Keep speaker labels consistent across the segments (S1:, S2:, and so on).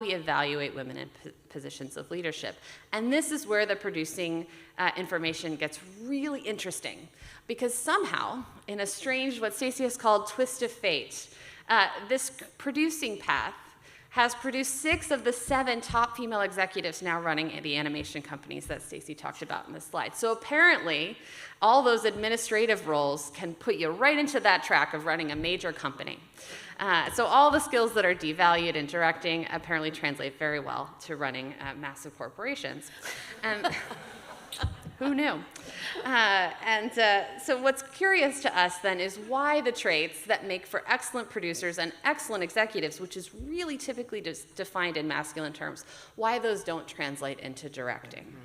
S1: we evaluate women in positions of leadership. And this is where the producing information gets really interesting, because somehow, in a strange, what Stacey has called twist of fate, this producing path has produced 6 of the 7 top female executives now running the animation companies that Stacey talked about in this slide. So apparently, all those administrative roles can put you right into that track of running a major company. So all the skills that are devalued in directing apparently translate very well to running massive corporations. Who knew? So what's curious to us then is why the traits that make for excellent producers and excellent executives, which is really typically defined in masculine terms, why those don't translate into directing.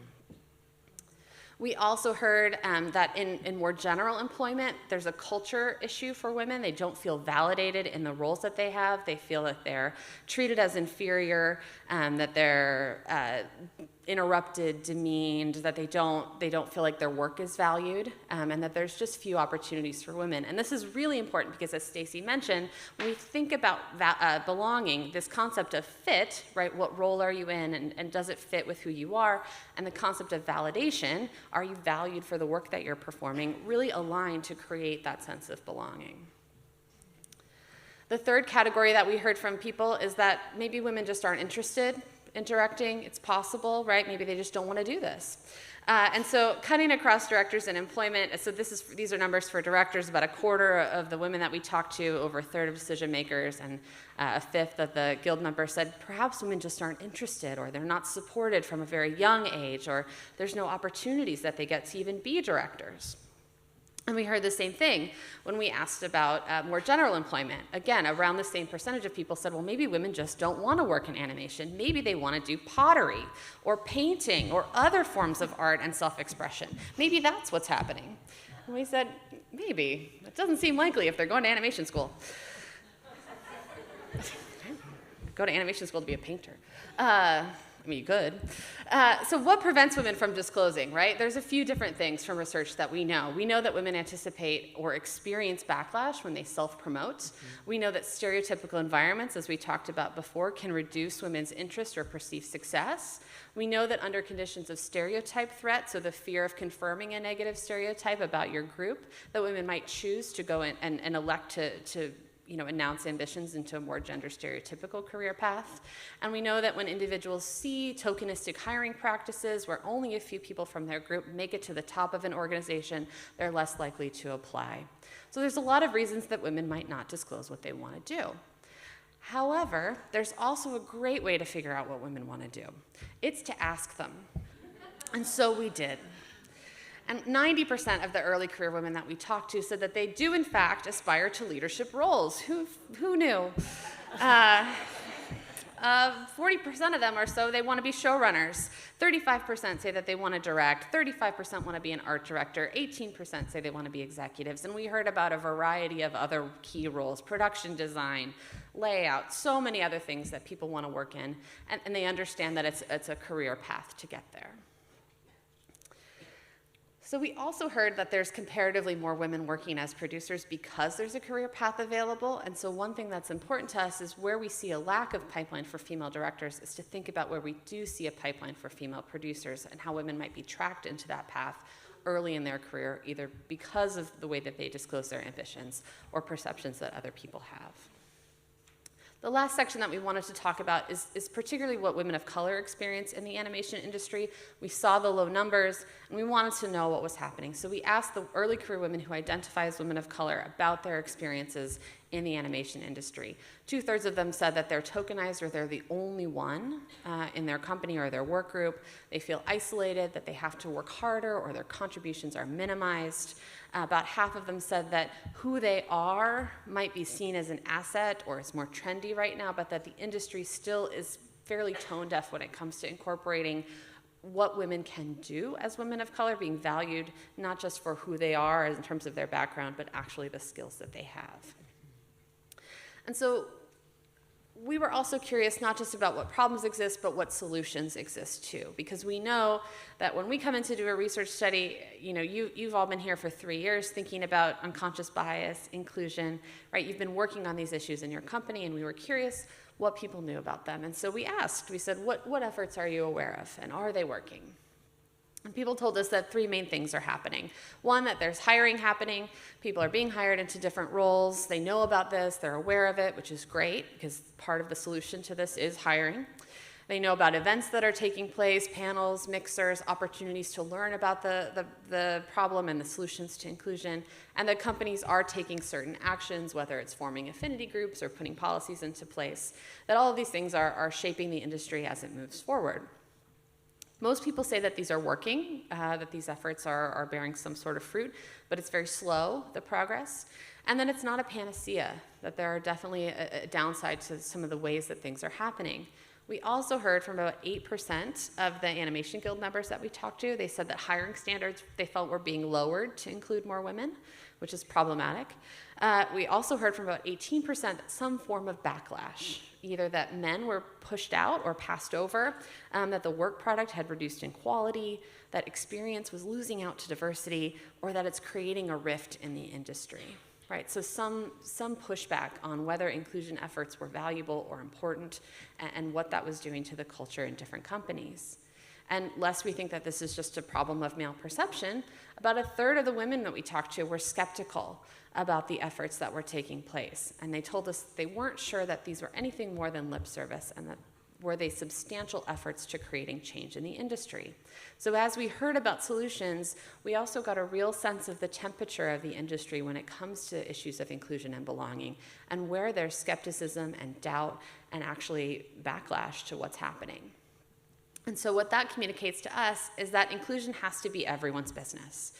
S1: We also heard that in more general employment, there's a culture issue for women. They don't feel validated in the roles that they have. They feel that they're treated as inferior, that they're interrupted, demeaned, that they don't feel like their work is valued, and that there's just few opportunities for women. And this is really important because, as Stacey mentioned, when we think about belonging, this concept of fit, right, what role are you in, and does it fit with who you are, and the concept of validation, are you valued for the work that you're performing, really align to create that sense of belonging. The third category that we heard from people is that maybe women just aren't interested in directing. It's possible, right? Maybe they just don't want to do this. And so cutting across directors and employment, so these are numbers for directors. About a quarter of the women that we talked to, over a third of decision makers, and a fifth of the guild members said perhaps women just aren't interested, or they're not supported from a very young age, or there's no opportunities that they get to even be directors. And we heard the same thing when we asked about more general employment. Again, around the same percentage of people said, well, maybe women just don't want to work in animation. Maybe they want to do pottery or painting or other forms of art and self-expression. Maybe that's what's happening. And we said, maybe. It doesn't seem likely if they're going to animation school. Go to animation school to be a painter. I mean, you could. So what prevents women from disclosing, right? There's a few different things from research that we know. We know that women anticipate or experience backlash when they self-promote. Mm-hmm. We know that stereotypical environments, as we talked about before, can reduce women's interest or perceived success. We know that under conditions of stereotype threat, so the fear of confirming a negative stereotype about your group, that women might choose to go in and elect to announce ambitions into a more gender stereotypical career path. And we know that when individuals see tokenistic hiring practices where only a few people from their group make it to the top of an organization, they're less likely to apply. So there's a lot of reasons that women might not disclose what they want to do. However, there's also a great way to figure out what women want to do. It's to ask them. And so we did. And 90% of the early career women that we talked to said that they do, in fact, aspire to leadership roles. Who knew? 40% of them or so, they want to be showrunners. 35% say that they want to direct. 35% want to be an art director. 18% say they want to be executives. And we heard about a variety of other key roles: production design, layout, so many other things that people want to work in. And they understand that it's a career path to get there. So we also heard that there's comparatively more women working as producers because there's a career path available. And so one thing that's important to us is where we see a lack of pipeline for female directors is to think about where we do see a pipeline for female producers and how women might be tracked into that path early in their career, either because of the way that they disclose their ambitions or perceptions that other people have. The last section that we wanted to talk about is particularly what women of color experience in the animation industry. We saw the low numbers, and we wanted to know what was happening. So we asked the early career women who identify as women of color about their experiences in the animation industry. 2/3 of them said that they're tokenized, or they're the only one in their company or their work group. They feel isolated, that they have to work harder, or their contributions are minimized. About half of them said that who they are might be seen as an asset or is more trendy right now, but that the industry still is fairly tone deaf when it comes to incorporating what women can do as women of color, being valued not just for who they are in terms of their background, but actually the skills that they have. And so we were also curious not just about what problems exist, but what solutions exist too. Because we know that when we come in to do a research study, you've all been here for 3 years thinking about unconscious bias, inclusion, right? You've been working on these issues in your company, and we were curious, what people knew about them. And so we said, what efforts are you aware of, and are they working? And people told us that 3 main things are happening. One, that there's hiring happening. People are being hired into different roles. They know about this. They're aware of it, which is great, because part of the solution to this is hiring. They know about events that are taking place, panels, mixers, opportunities to learn about the problem and the solutions to inclusion. And that companies are taking certain actions, whether it's forming affinity groups or putting policies into place, that all of these things are shaping the industry as it moves forward. Most people say that these are working, that these efforts are bearing some sort of fruit, but it's very slow, the progress. And then it's not a panacea, that there are definitely a downside to some of the ways that things are happening. We also heard from about 8% of the Animation Guild members that we talked to. They said that hiring standards they felt were being lowered to include more women, which is problematic. We also heard from about 18% that some form of backlash, either that men were pushed out or passed over, that the work product had reduced in quality, that experience was losing out to diversity, or that it's creating a rift in the industry. Right, so some pushback on whether inclusion efforts were valuable or important, and what that was doing to the culture in different companies. And lest we think that this is just a problem of male perception, about 1/3 of the women that we talked to were skeptical about the efforts that were taking place. And they told us they weren't sure that these were anything more than lip service, and that were they substantial efforts to creating change in the industry. So as we heard about solutions, we also got a real sense of the temperature of the industry when it comes to issues of inclusion and belonging, and where there's skepticism and doubt and actually backlash to what's happening. And so what that communicates to us is that inclusion has to be everyone's business.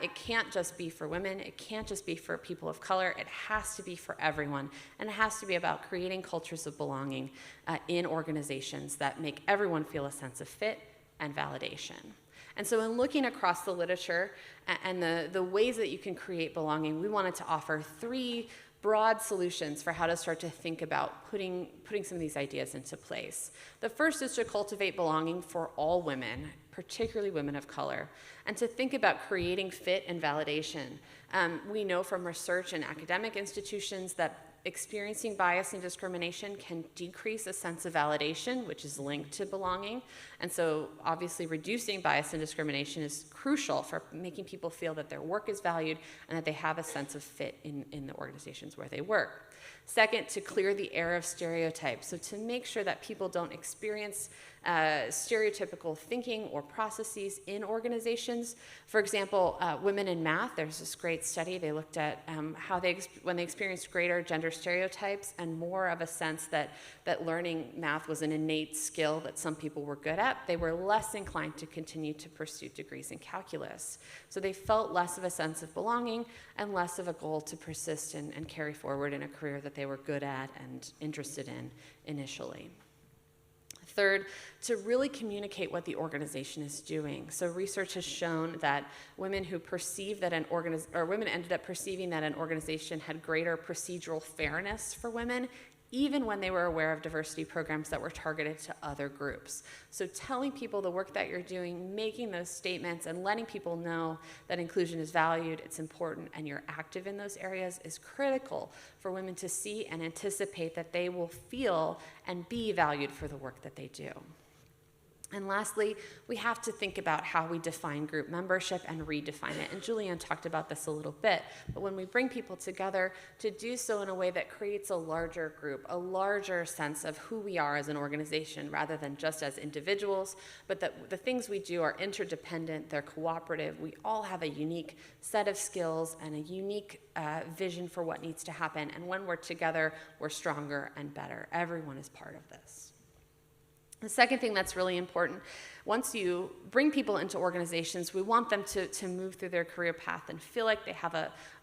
S1: It can't just be for women. It can't just be for people of color. It has to be for everyone. And it has to be about creating cultures of belonging in organizations that make everyone feel a sense of fit and validation. And so in looking across the literature and the ways that you can create belonging, we wanted to offer 3 broad solutions for how to start to think about putting some of these ideas into place. The first is to cultivate belonging for all women, particularly women of color, and to think about creating fit and validation. We know from research in academic institutions that experiencing bias and discrimination can decrease a sense of validation, which is linked to belonging. And so obviously reducing bias and discrimination is crucial for making people feel that their work is valued and that they have a sense of fit in the organizations where they work. Second, to clear the air of stereotypes. So to make sure that people don't experience stereotypical thinking or processes in organizations. For example, women in math, there's this great study. They looked at how when they experienced greater gender stereotypes and more of a sense that learning math was an innate skill that some people were good at, they were less inclined to continue to pursue degrees in calculus. So they felt less of a sense of belonging and less of a goal to persist and carry forward in a career that they were good at and interested in initially. Third, to really communicate what the organization is doing. So research has shown that women who perceive that women ended up perceiving that an organization had greater procedural fairness for women, even when they were aware of diversity programs that were targeted to other groups. So telling people the work that you're doing, making those statements, and letting people know that inclusion is valued, it's important, and you're active in those areas is critical for women to see and anticipate that they will feel and be valued for the work that they do. And lastly, we have to think about how we define group membership and redefine it. And Julianne talked about this a little bit, but when we bring people together, to do so in a way that creates a larger group, a larger sense of who we are as an organization rather than just as individuals, but that the things we do are interdependent, they're cooperative, we all have a unique set of skills and a unique vision for what needs to happen. And when we're together, we're stronger and better. Everyone is part of this. The second thing that's really important, once you bring people into organizations, we want them to move through their career path and feel like they have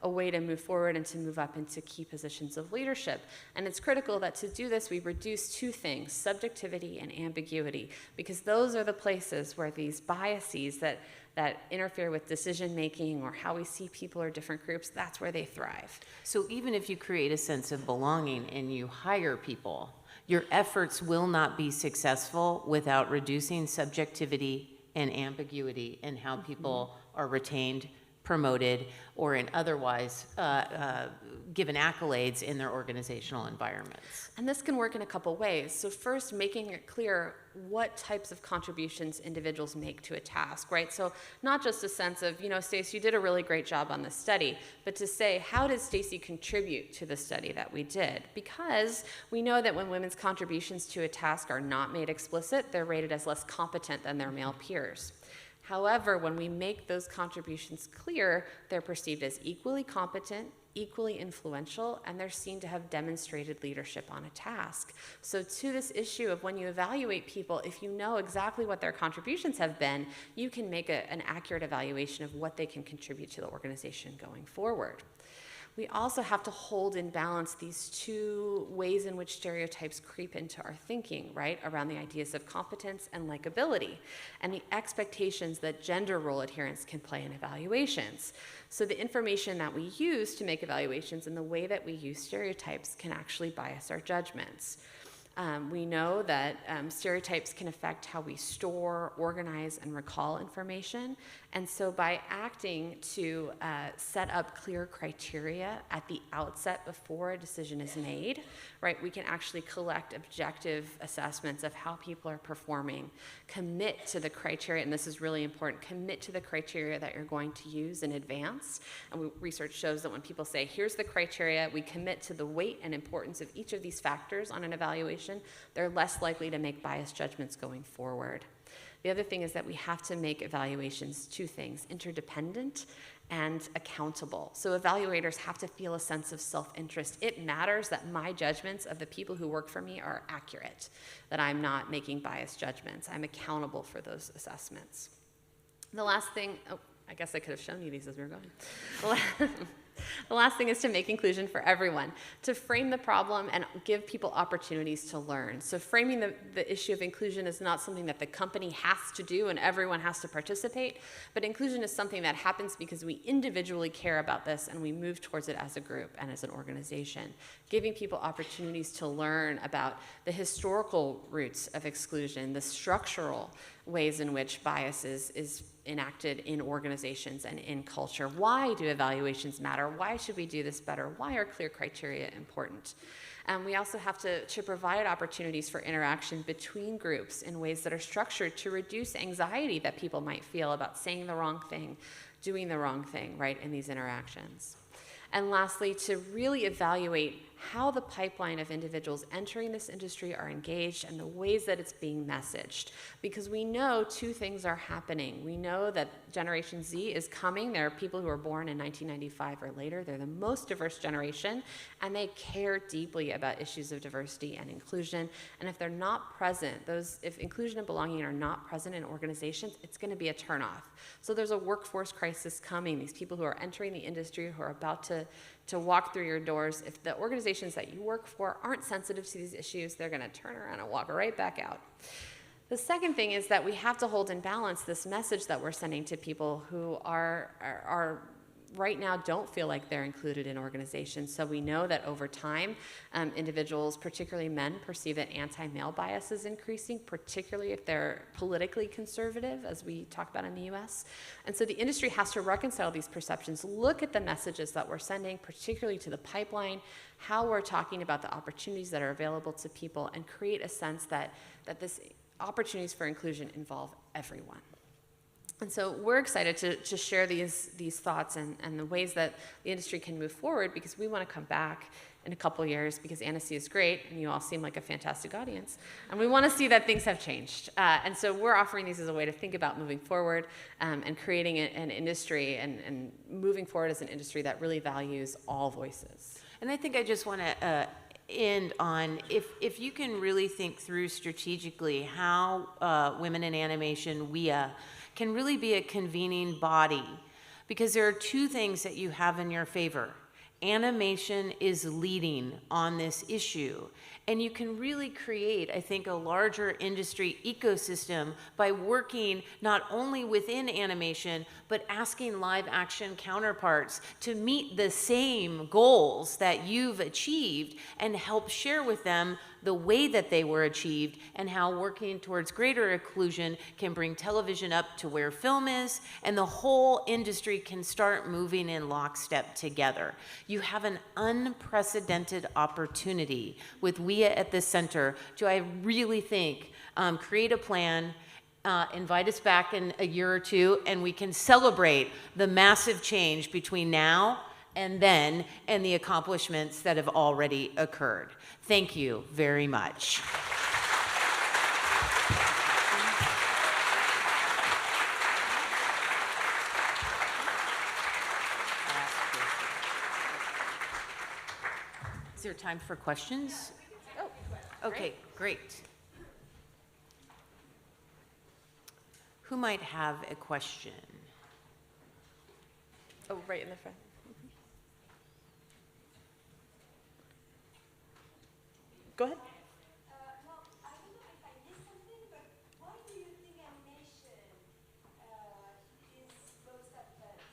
S1: a way to move forward and to move up into key positions of leadership. And it's critical that to do this, we reduce 2 things, subjectivity and ambiguity, because those are the places where these biases that interfere with decision-making or how we see people or different groups, that's where they thrive.
S2: So even if you create a sense of belonging and you hire people, your efforts will not be successful without reducing subjectivity and ambiguity in how people are retained, promoted or in otherwise given accolades in their organizational environments.
S1: And this can work in a couple ways. So first, making it clear what types of contributions individuals make to a task, right? So not just a sense of, Stacey, you did a really great job on this study, but to say, how did Stacey contribute to the study that we did? Because we know that when women's contributions to a task are not made explicit, they're rated as less competent than their male peers. However, when we make those contributions clear, they're perceived as equally competent, equally influential, and they're seen to have demonstrated leadership on a task. So to this issue of when you evaluate people, if you know exactly what their contributions have been, you can make an accurate evaluation of what they can contribute to the organization going forward. We also have to hold in balance these two ways in which stereotypes creep into our thinking, right, around the ideas of competence and likability, and the expectations that gender role adherence can play in evaluations. So the information that we use to make evaluations and the way that we use stereotypes can actually bias our judgments. We know that stereotypes can affect how we store, organize, and recall information. And so by acting to set up clear criteria at the outset before a decision is made, right, we can actually collect objective assessments of how people are performing, commit to the criteria, and this is really important, commit to the criteria that you're going to use in advance. And research shows that when people say, here's the criteria, we commit to the weight and importance of each of these factors on an evaluation, they're less likely to make biased judgments going forward. The other thing is that we have to make evaluations two things, interdependent and accountable. So evaluators have to feel a sense of self-interest. It matters that my judgments of the people who work for me are accurate, that I'm not making biased judgments. I'm accountable for those assessments. The last thing, I guess I could have shown you these as we were going. The last thing is to make inclusion for everyone, to frame the problem and give people opportunities to learn. So framing the issue of inclusion is not something that the company has to do and everyone has to participate, but inclusion is something that happens because we individually care about this and we move towards it as a group and as an organization. Giving people opportunities to learn about the historical roots of exclusion, the structural ways in which bias is enacted in organizations and in culture. Why do evaluations matter? Why should we do this better? Why are clear criteria important? We also have to provide opportunities for interaction between groups in ways that are structured to reduce anxiety that people might feel about saying the wrong thing, doing the wrong thing, right, in these interactions. And lastly, to really evaluate how the pipeline of individuals entering this industry are engaged and the ways that it's being messaged. Because we know two things are happening. We know that Generation Z is coming. There are people who are born in 1995 or later. They're the most diverse generation, and they care deeply about issues of diversity and inclusion. And if they're not present, if inclusion and belonging are not present in organizations, it's going to be a turnoff. So there's a workforce crisis coming. These people who are entering the industry, who are about to walk through your doors, if the organizations that you work for aren't sensitive to these issues, they're going to turn around and walk right back out. The second thing is that we have to hold in balance this message that we're sending to people who are right now don't feel like they're included in organizations. So we know that over time, individuals, particularly men, perceive that anti-male bias is increasing, particularly if they're politically conservative, as we talk about in the US. And so the industry has to reconcile these perceptions, look at the messages that we're sending, particularly to the pipeline, how we're talking about the opportunities that are available to people, and create a sense that this opportunities for inclusion involve everyone. And so we're excited to share these thoughts and the ways that the industry can move forward, because we want to come back in a couple years, because Annecy is great and you all seem like a fantastic audience, and we want to see that things have changed. And so we're offering these as a way to think about moving forward and creating an industry and moving forward as an industry that really values all voices.
S2: And I think I just want to end on, if you can really think through strategically how Women in Animation, WIA, can really be a convening body, because there are two things that you have in your favor. Animation is leading on this issue, and you can really create, I think, a larger industry ecosystem by working not only within animation, but asking live action counterparts to meet the same goals that you've achieved and help share with them the way that they were achieved, and how working towards greater inclusion can bring television up to where film is, and the whole industry can start moving in lockstep together. You have an unprecedented opportunity with WIA at the center to, I really think, create a plan, invite us back in a year or two, and we can celebrate the massive change between now and then, and the accomplishments that have already occurred. Thank you very much. Is there time for questions? Oh, okay, great. Who might have a question?
S1: Oh, right in the front. Go ahead.
S3: Well, I don't know if I missed something, but why do you think animation is most advanced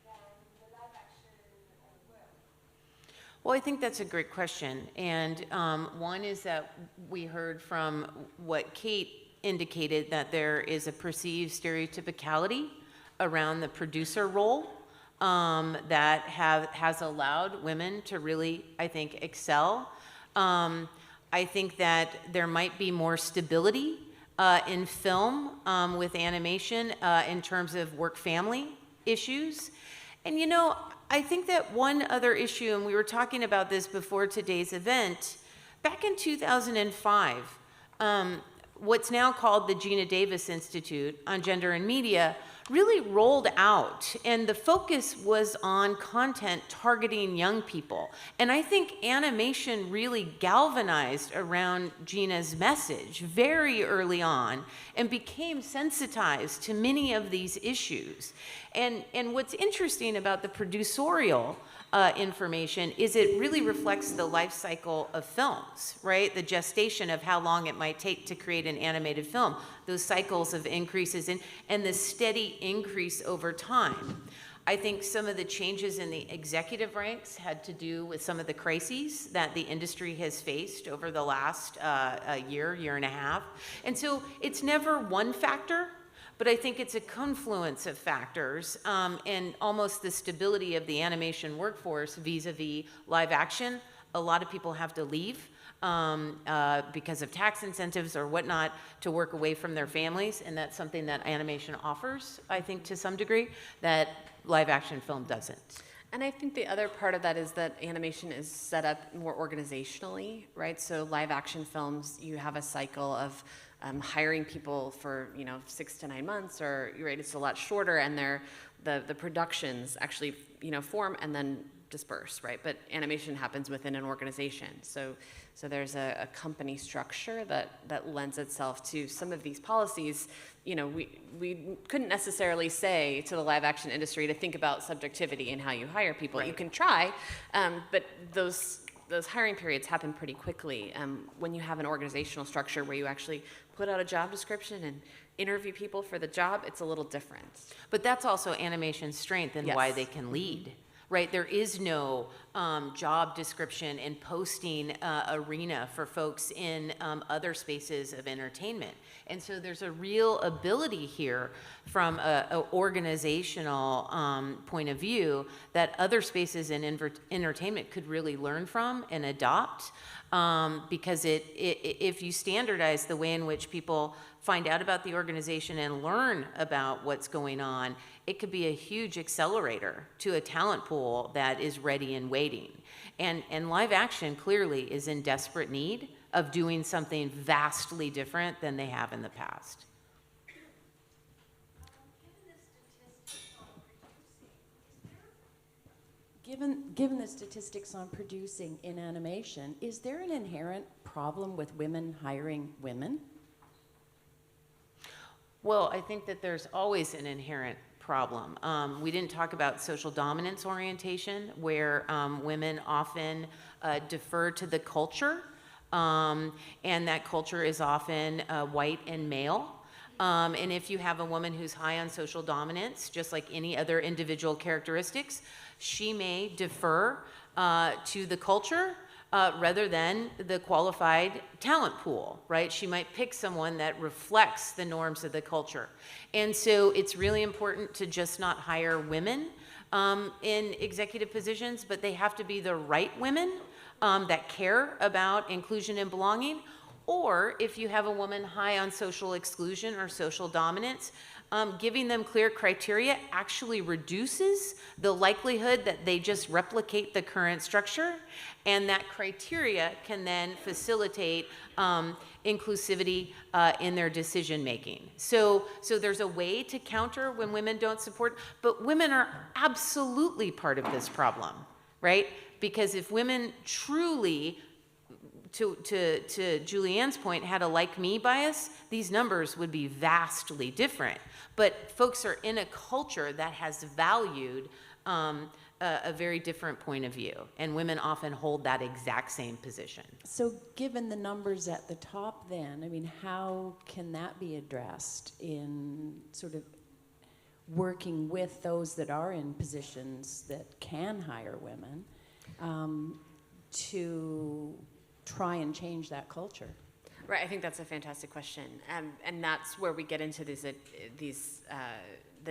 S3: than the live action world?
S2: Well, I think that's a great question. And one is that we heard from what Kate indicated, that there is a perceived stereotypicality around the producer role that has allowed women to really, I think, excel. I think that there might be more stability in film with animation in terms of work-family issues. And you know, I think that one other issue, and we were talking about this before today's event, back in 2005, what's now called the Gina Davis Institute on Gender and Media really rolled out, and the focus was on content targeting young people. And I think animation really galvanized around Gina's message very early on and became sensitized to many of these issues. And what's interesting about the producerial information is it really reflects the life cycle of films, right? The gestation of how long it might take to create an animated film, those cycles of increases and the steady increase over time. I think some of the changes in the executive ranks had to do with some of the crises that the industry has faced over the last year and a half. And so it's never one factor, but I think it's a confluence of factors and almost the stability of the animation workforce vis-a-vis live action. A lot of people have to leave because of tax incentives or whatnot to work away from their families, and that's something that animation offers, I think, to some degree, that live action film doesn't.
S1: And I think the other part of that is that animation is set up more organizationally, right? So live action films, you have a cycle of hiring people for 6 to 9 months, or you're right, it's a lot shorter, and the productions actually form and then disperse, right? But animation happens within an organization, so there's a company structure that lends itself to some of these policies. We couldn't necessarily say to the live action industry to think about subjectivity in how you hire people. Right. You can try, but those hiring periods happen pretty quickly when you have an organizational structure where you actually put out a job description and interview people for the job. It's a little different.
S2: But that's also animation's strength and why they can lead, right? There is no job description and posting arena for folks in other spaces of entertainment. And so there's a real ability here from an organizational point of view that other spaces in entertainment could really learn from and adopt, because if you standardize the way in which people find out about the organization and learn about what's going on, it could be a huge accelerator to a talent pool that is ready and waiting. And live action clearly is in desperate need of doing something vastly different than they have in the past.
S4: Given the statistics on producing in animation, is there an inherent problem with women hiring women?
S2: Well, I think that there's always an inherent problem. We didn't talk about social dominance orientation, where women often defer to the culture, and that culture is often white and male. And if you have a woman who's high on social dominance, just like any other individual characteristics, she may defer to the culture rather than the qualified talent pool, right? She might pick someone that reflects the norms of the culture. And so it's really important to just not hire women in executive positions, but they have to be the right women that care about inclusion and belonging. Or if you have a woman high on social exclusion or social dominance, giving them clear criteria actually reduces the likelihood that they just replicate the current structure, and that criteria can then facilitate inclusivity in their decision making. So there's a way to counter when women don't support, but women are absolutely part of this problem, right? Because if women truly, to Julianne's point, had a like me bias, these numbers would be vastly different. But folks are in a culture that has valued a very different point of view, and women often hold that exact same position.
S4: So given the numbers at the top then, I mean, how can that be addressed in sort of working with those that are in positions that can hire women to try and change that culture?
S1: Right, I think that's a fantastic question, and that's where we get into the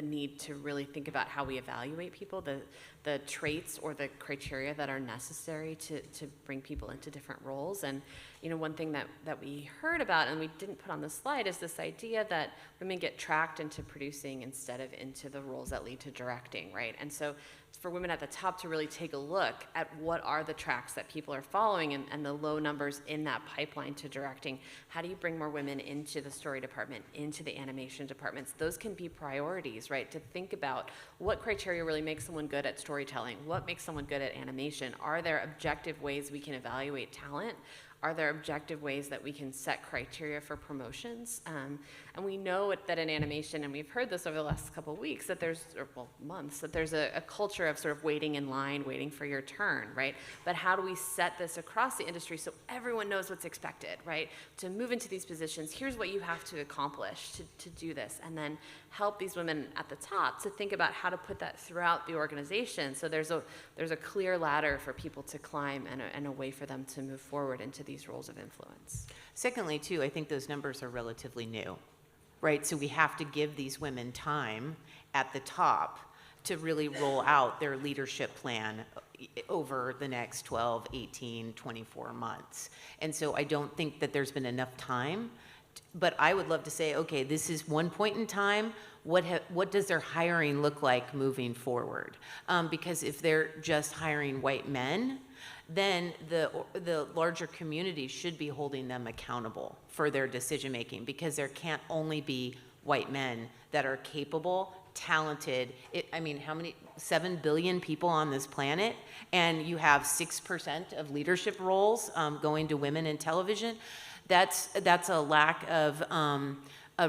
S1: need to really think about how we evaluate people, the traits or the criteria that are necessary to bring people into different roles. And one thing that we heard about and we didn't put on the slide is this idea that women get tracked into producing instead of into the roles that lead to directing, right? And so for women at the top to really take a look at what are the tracks that people are following and the low numbers in that pipeline to directing. How do you bring more women into the story department, into the animation departments? Those can be priorities, right? To think about what criteria really makes someone good at storytelling, what makes someone good at animation. Are there objective ways we can evaluate talent? Are there objective ways that we can set criteria for promotions? And we know that in animation, and we've heard this over the last couple of weeks, that there's, or well, months, that there's a culture of sort of waiting in line, waiting for your turn, right? But how do we set this across the industry so everyone knows what's expected, right? To move into these positions, here's what you have to accomplish to do this, and then help these women at the top to think about how to put that throughout the organization. So there's a clear ladder for people to climb and a way for them to move forward into these roles of influence.
S2: Secondly, too, I think those numbers are relatively new, right? So we have to give these women time at the top to really roll out their leadership plan over the next 12, 18, 24 months. And so I don't think that there's been enough time, but I would love to say, okay, this is one point in time. What does their hiring look like moving forward? Because if they're just hiring white men, then the larger community should be holding them accountable for their decision making, because there can't only be white men that are capable, talented. I mean, how many? 7 billion people on this planet, and you have 6% of leadership roles going to women in television. That's a lack of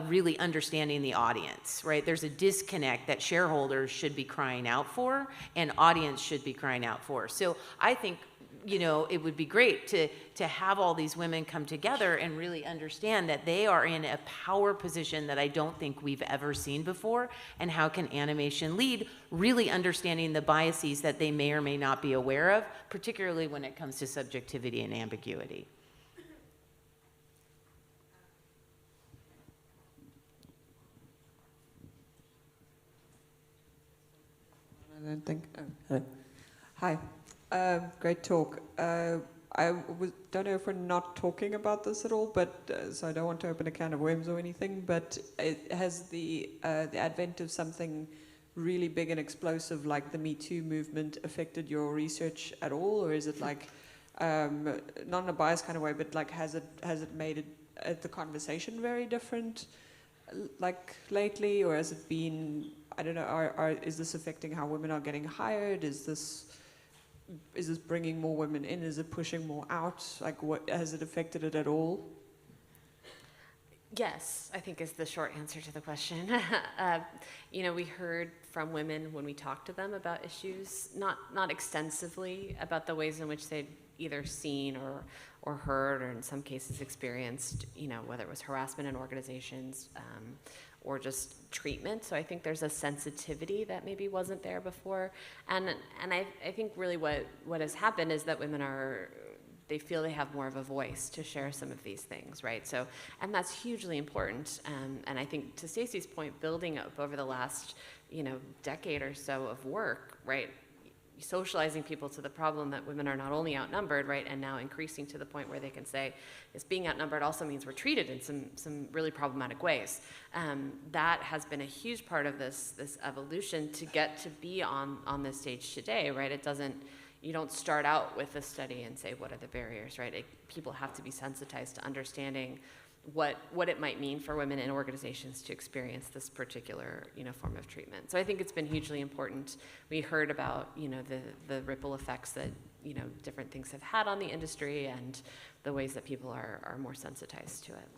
S2: really understanding the audience, right? There's a disconnect that shareholders should be crying out for and audience should be crying out for. So I think, it would be great to have all these women come together and really understand that they are in a power position that I don't think we've ever seen before. And how can animation lead really understanding the biases that they may or may not be aware of, particularly when it comes to subjectivity and ambiguity.
S5: I don't think. Oh, hello. Hi. Great talk. Don't know if we're not talking about this at all, but so I don't want to open a can of worms or anything. But has the advent of something really big and explosive like the Me Too movement affected your research at all, or is it like not in a biased kind of way, but like has it made the conversation very different, like lately, or has it been? I don't know. Is this affecting how women are getting hired? Is this bringing more women in? Is it pushing more out? Like, what has it affected it at all?
S1: Yes, I think is the short answer to the question. We heard from women when we talked to them about issues, not extensively about the ways in which they'd either seen or heard, or in some cases experienced, whether it was harassment in organizations or just treatment. So I think there's a sensitivity that maybe wasn't there before. And I think really what has happened is that women they feel they have more of a voice to share some of these things, right? So, and that's hugely important. And I think to Stacey's point, building up over the last, decade or so of work, right? Socializing people to the problem that women are not only outnumbered, right, and now increasing to the point where they can say, is being outnumbered also means we're treated in some really problematic ways. That has been a huge part of this evolution to get to be on this stage today, right? You don't start out with a study and say, what are the barriers, right? People have to be sensitized to understanding what it might mean for women in organizations to experience this particular form of treatment. So I think it's been hugely important. We heard about the ripple effects that different things have had on the industry and the ways that people are more sensitized to it.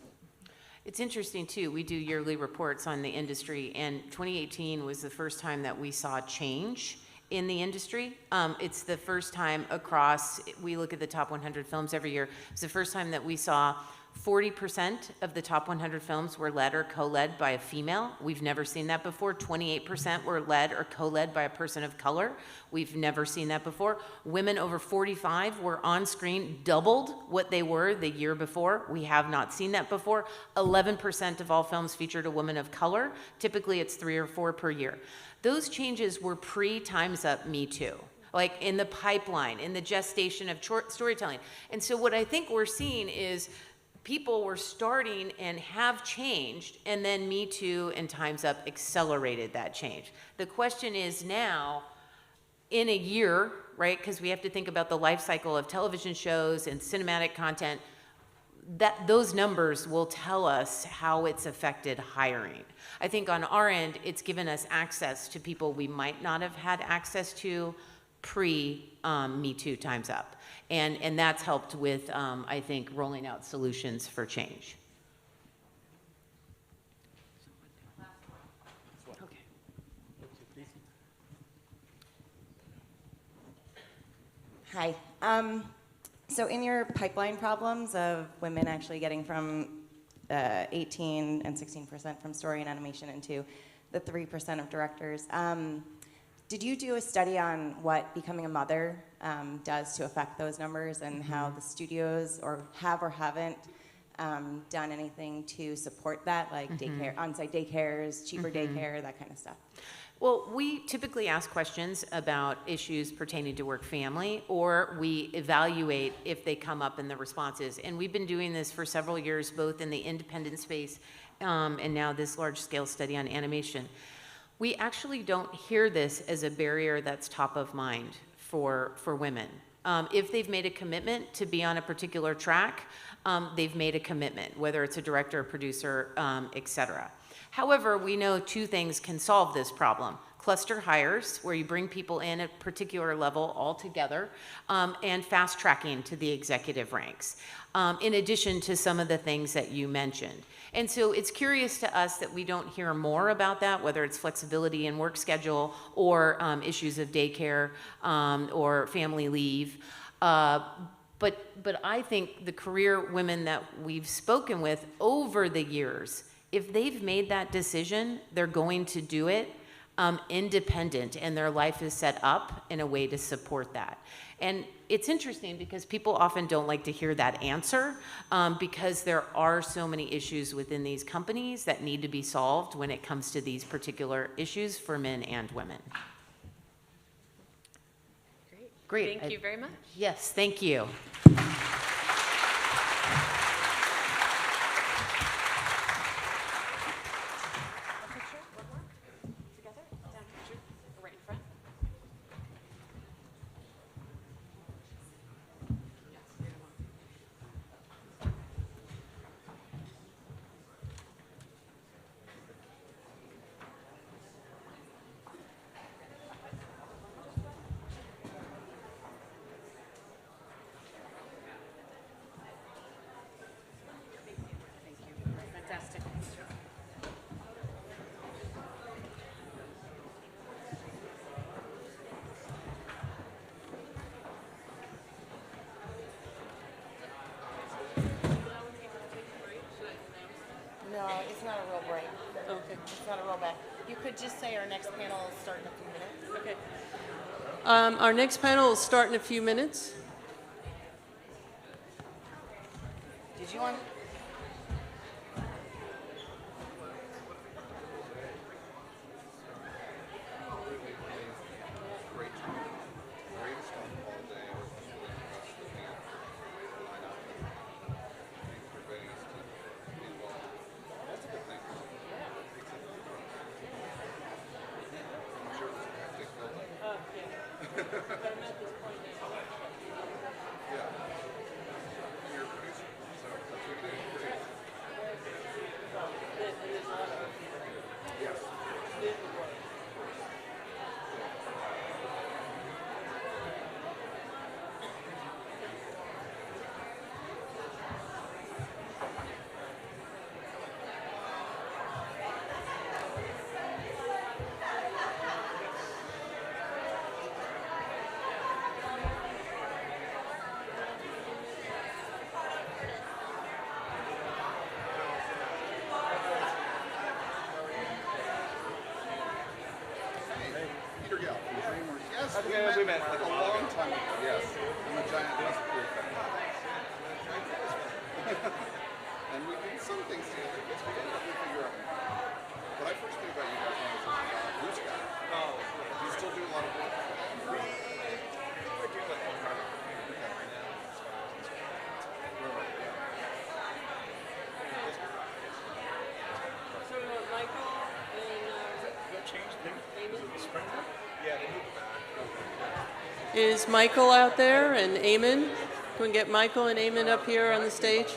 S2: It's interesting too, we do yearly reports on the industry, and 2018 was the first time that we saw change in the industry. It's the first time across, we look at the top 100 films every year, it's the first time that we saw 40% of the top 100 films were led or co-led by a female. We've never seen that before. 28% were led or co-led by a person of color. We've never seen that before. Women over 45 were on screen, doubled what they were the year before. We have not seen that before. 11% of all films featured a woman of color. Typically it's 3 or 4 per year. Those changes were pre-Time's Up Me Too, like in the pipeline, in the gestation of storytelling. And so what I think we're seeing is people were starting and have changed, and then Me Too and Time's Up accelerated that change. The question is now, in a year, right, because we have to think about the life cycle of television shows and cinematic content, that those numbers will tell us how it's affected hiring. I think on our end, it's given us access to people we might not have had access to pre-Me Too Time's Up. And that's helped with, I think, rolling out solutions for change. Okay.
S6: Hi. So in your pipeline problems of women actually getting from 18 and 16% from story and animation into the 3% of directors, did you do a study on what becoming a mother does to affect those numbers and how the studios have or haven't done anything to support that, like daycare, on-site daycares, cheaper daycare, that kind of stuff?
S2: Well, we typically ask questions about issues pertaining to work-family, or we evaluate if they come up in the responses. And we've been doing this for several years, both in the independent space and now this large-scale study on animation. We actually don't hear this as a barrier that's top of mind for women. If they've made a commitment to be on a particular track, they've made a commitment, whether it's a director, a producer, et cetera. However, we know 2 things can solve this problem. Cluster hires, where you bring people in at a particular level all together, and fast tracking to the executive ranks, in addition to some of the things that you mentioned. And so it's curious to us that we don't hear more about that, whether it's flexibility in work schedule or issues of daycare or family leave. But I think the career women that we've spoken with over the years, if they've made that decision, they're going to do it independent, and their life is set up in a way to support that. And it's interesting because people often don't like to hear that answer because there are so many issues within these companies that need to be solved when it comes to these particular issues for men and women. Great.
S1: Thank you very much.
S2: Yes, thank you.
S7: No, it's not a real break. Okay. It's not a real break. You could just say our next panel will start in a few minutes.
S8: Okay. Our next panel will start in a few minutes.
S7: you want?
S8: Yes, we met like a long time ago. Yes, I'm a giant basketball fan. And we did some things together. Yes, we did. Let me figure out. What I first knew about you guys when I was a Bruce guy. Oh, do you still do a lot of work? We are doing like one project right now.
S9: So Michael and
S8: Yeah, they moved back.
S9: is Michael out there and Eamon? Can we get Michael and Eamon up here on the stage?
S8: I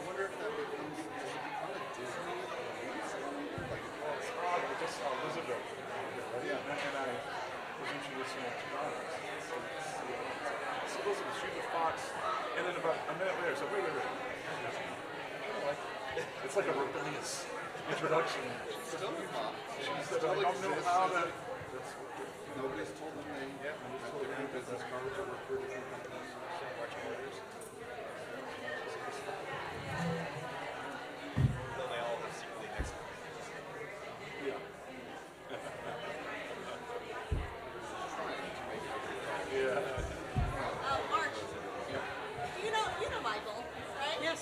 S8: wonder if that becomes, does it become a Disney movie somewhere? Like,
S10: I just saw Elizabeth. And I was introduced to her. So Elizabeth, she's a fox. And then about a minute later, I said, wait. It's like a rebellious introduction.
S8: still a pop.
S10: She said, I don't know how to.
S8: Nobody's told them they have their own business cards or work for different companies. Watching orders. Then they all have secretly next to them.
S7: Mark. You know Michael, right?
S9: Yes.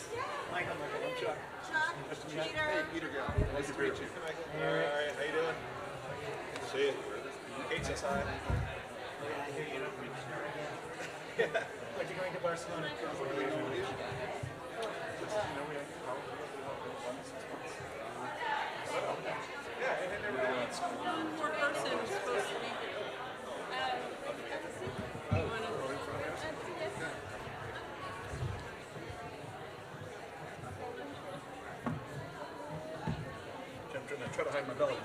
S10: Michael, I'm Chuck.
S7: Chuck, Peter.
S8: Hey, Peter Gall. Nice to meet you.
S10: All right, how you doing? Good to see you. Kate says hi. Yeah. Like you're going to Barcelona. Yeah, and then everyone.
S9: One more person is supposed to be here.
S10: I'm trying to hide my belly.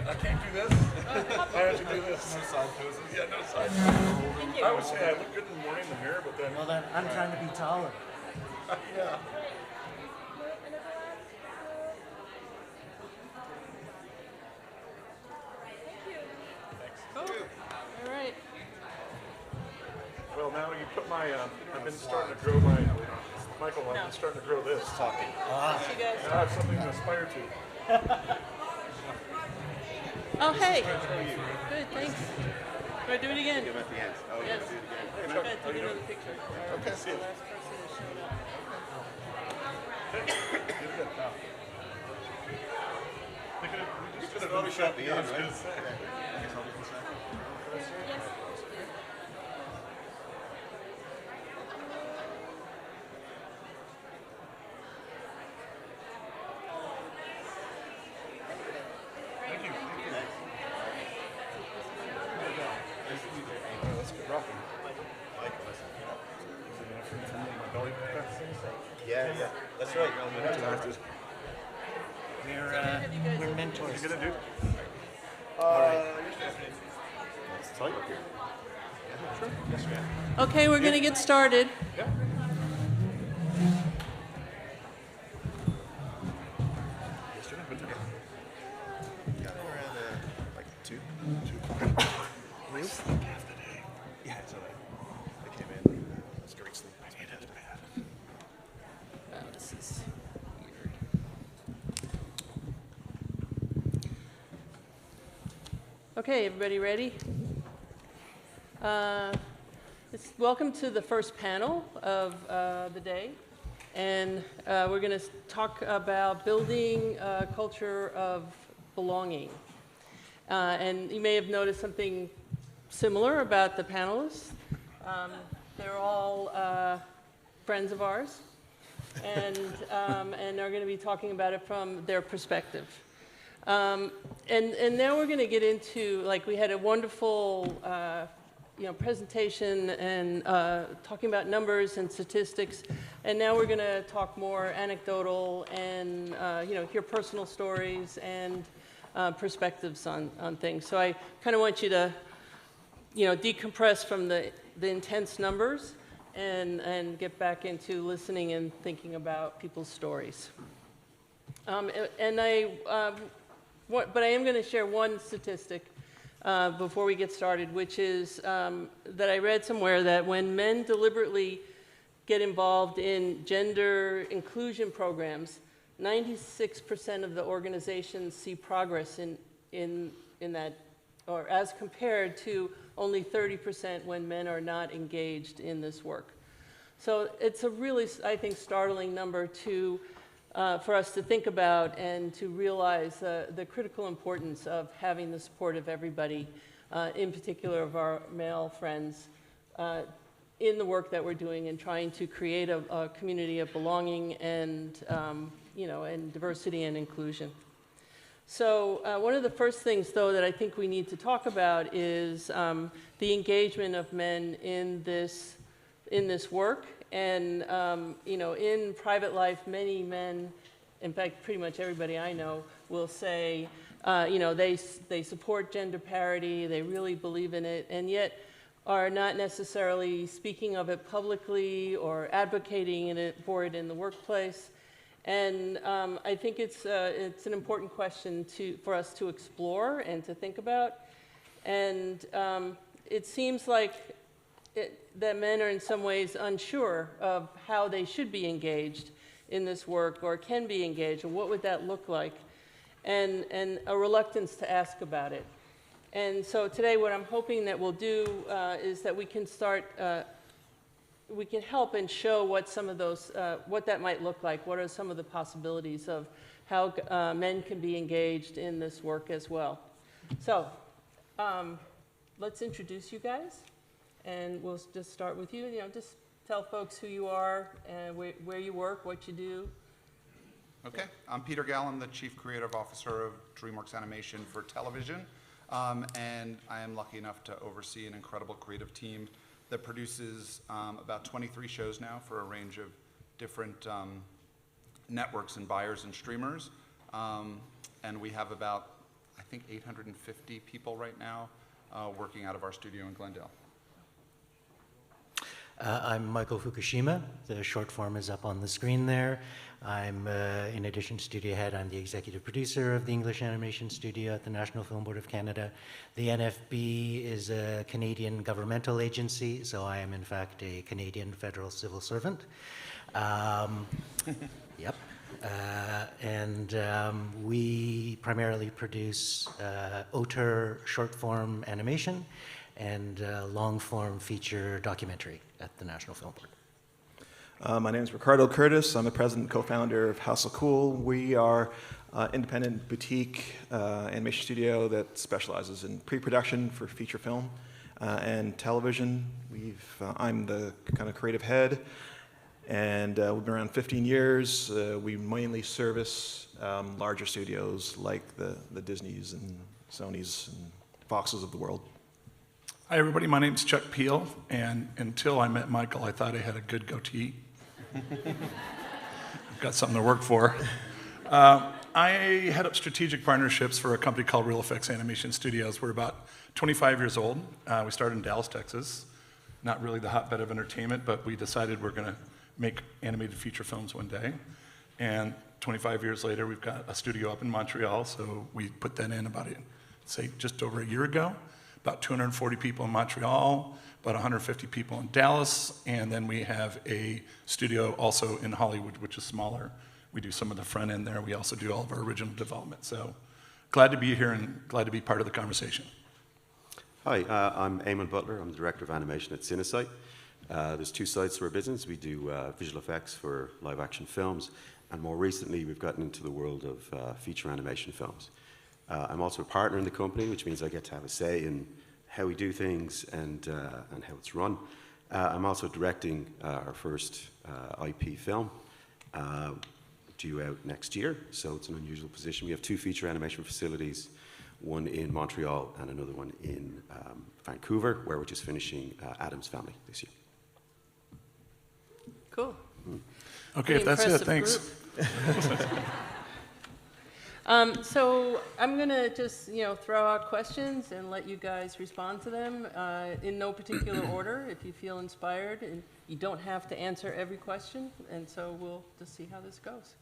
S10: I can't do this. I have to do this. No side poses. Yeah, no side poses. I would say I look good in the morning in the mirror, but then.
S11: Well, then I'm trying to be taller.
S10: Yeah.
S9: All right.
S10: Well, now you put my. I've been starting to grow my. Michael, I've been starting to grow this. Talking.
S9: You guys.
S10: And I have something to aspire to.
S9: Oh, hey. Good, thanks. Do I do it again?
S8: Give them at the end. Oh,
S9: Yes.
S8: do it again.
S10: Hey,
S9: Okay,
S10: Chuck, how
S9: take
S10: you
S9: another
S10: doing?
S9: picture.
S10: Okay, see you.
S9: Last person that showed up.
S10: You're good, pal. We just could have
S8: Probably shot the end,
S10: I was
S8: right?
S10: gonna say. Thank you. Let's get rocking.
S8: Yeah. That's right.
S11: We're mentors.
S10: You gonna do?
S8: It's tight up here.
S9: Okay, we're going to get started.
S10: Yeah. Yesterday, but
S8: Got it around like 2.
S10: you?
S8: Half the day. Yeah, it's alright. I came in. It's great sleep. It has bad.
S9: Oh, this is weird. Okay, everybody ready? Welcome to the first panel of the day. And we're going to talk about building a culture of belonging. And you may have noticed something similar about the panelists. They're all friends of ours, and are going to be talking about it from their perspective. And now we're going to get into, like, we had a wonderful presentation and talking about numbers and statistics, and now we're going to talk more anecdotal and hear personal stories and perspectives on things. So I kind of want you to decompress from the intense numbers and get back into listening and thinking about people's stories. But I am going to share one statistic before we get started, which is that I read somewhere that when men deliberately get involved in gender inclusion programs, 96% of the organizations see progress in that, or as compared to only 30% when men are not engaged in this work. So it's a really, I think, startling number for us to think about and to realize the critical importance of having the support of everybody, in particular of our male friends, in the work that we're doing and trying to create a community of belonging and diversity and inclusion. So one of the first things, though, that I think we need to talk about is the engagement of men in this work. And in private life, many men, in fact, pretty much everybody I know, will say, they support gender parity, they really believe in it, and yet are not necessarily speaking of it publicly or advocating for it in the workplace. And I think it's an important question for us to explore and to think about. And it seems like that men are in some ways unsure of how they should be engaged in this work or can be engaged, and what would that look like, and a reluctance to ask about it. And so today what I'm hoping that we'll do is that we can we can help and show what some of those, what that might look like, what are some of the possibilities of how men can be engaged in this work as well. So let's introduce you guys. And we'll just start with you. Just tell folks who you are and where you work, what you do.
S8: Okay, I'm Peter Gall. I'm the Chief Creative Officer of DreamWorks Animation for television. And I am lucky enough to oversee an incredible creative team that produces about 23 shows now for a range of different networks and buyers and streamers. And we have about, I think, 850 people right now working out of our studio in Glendale.
S11: I'm Michael Fukushima. The short form is up on the screen there. I'm, in addition to studio head, I'm the executive producer of the English Animation Studio at the National Film Board of Canada. The NFB is a Canadian governmental agency, so I am in fact a Canadian federal civil servant. Yep. We primarily produce auteur short form animation and long-form feature documentary at the National Film Board.
S12: My name is Ricardo Curtis. I'm the president and co-founder of House of Cool. We are an independent boutique animation studio that specializes in pre-production for feature film and television. I'm the kind of creative head, and we've been around 15 years. We mainly service larger studios like the Disneys and Sonys and Foxes of the world.
S10: Hi, everybody. My name's Chuck Peel, and until I met Michael, I thought I had a good goatee. I've got something to work for. I head up strategic partnerships for a company called Real Effects Animation Studios. We're about 25 years old. We started in Dallas, Texas. Not really the hotbed of entertainment, but we decided we're going to make animated feature films one day. And 25 years later, we've got a studio up in Montreal, so we put that in about, say, just over a year ago. About 240 people in Montreal, about 150 people in Dallas, and then we have a studio also in Hollywood, which is smaller. We do some of the front end there. We also do all of our original development. So glad to be here and glad to be part of the conversation.
S13: Hi, I'm Eamon Butler. I'm the Director of Animation at Annecy. There's two sides to our business. We do visual effects for live action films, and more recently we've gotten into the world of feature animation films. I'm also a partner in the company, which means I get to have a say in how we do things and how it's run. I'm also directing our first IP film, due out next year, so it's an unusual position. We have two feature animation facilities, one in Montreal and another one in Vancouver, where we're just finishing Adam's Family this year.
S9: Cool.
S10: Okay, if that's it, thanks.
S9: So I'm going to just, throw out questions and let you guys respond to them in no particular order if you feel inspired. And you don't have to answer every question, and so we'll just see how this goes.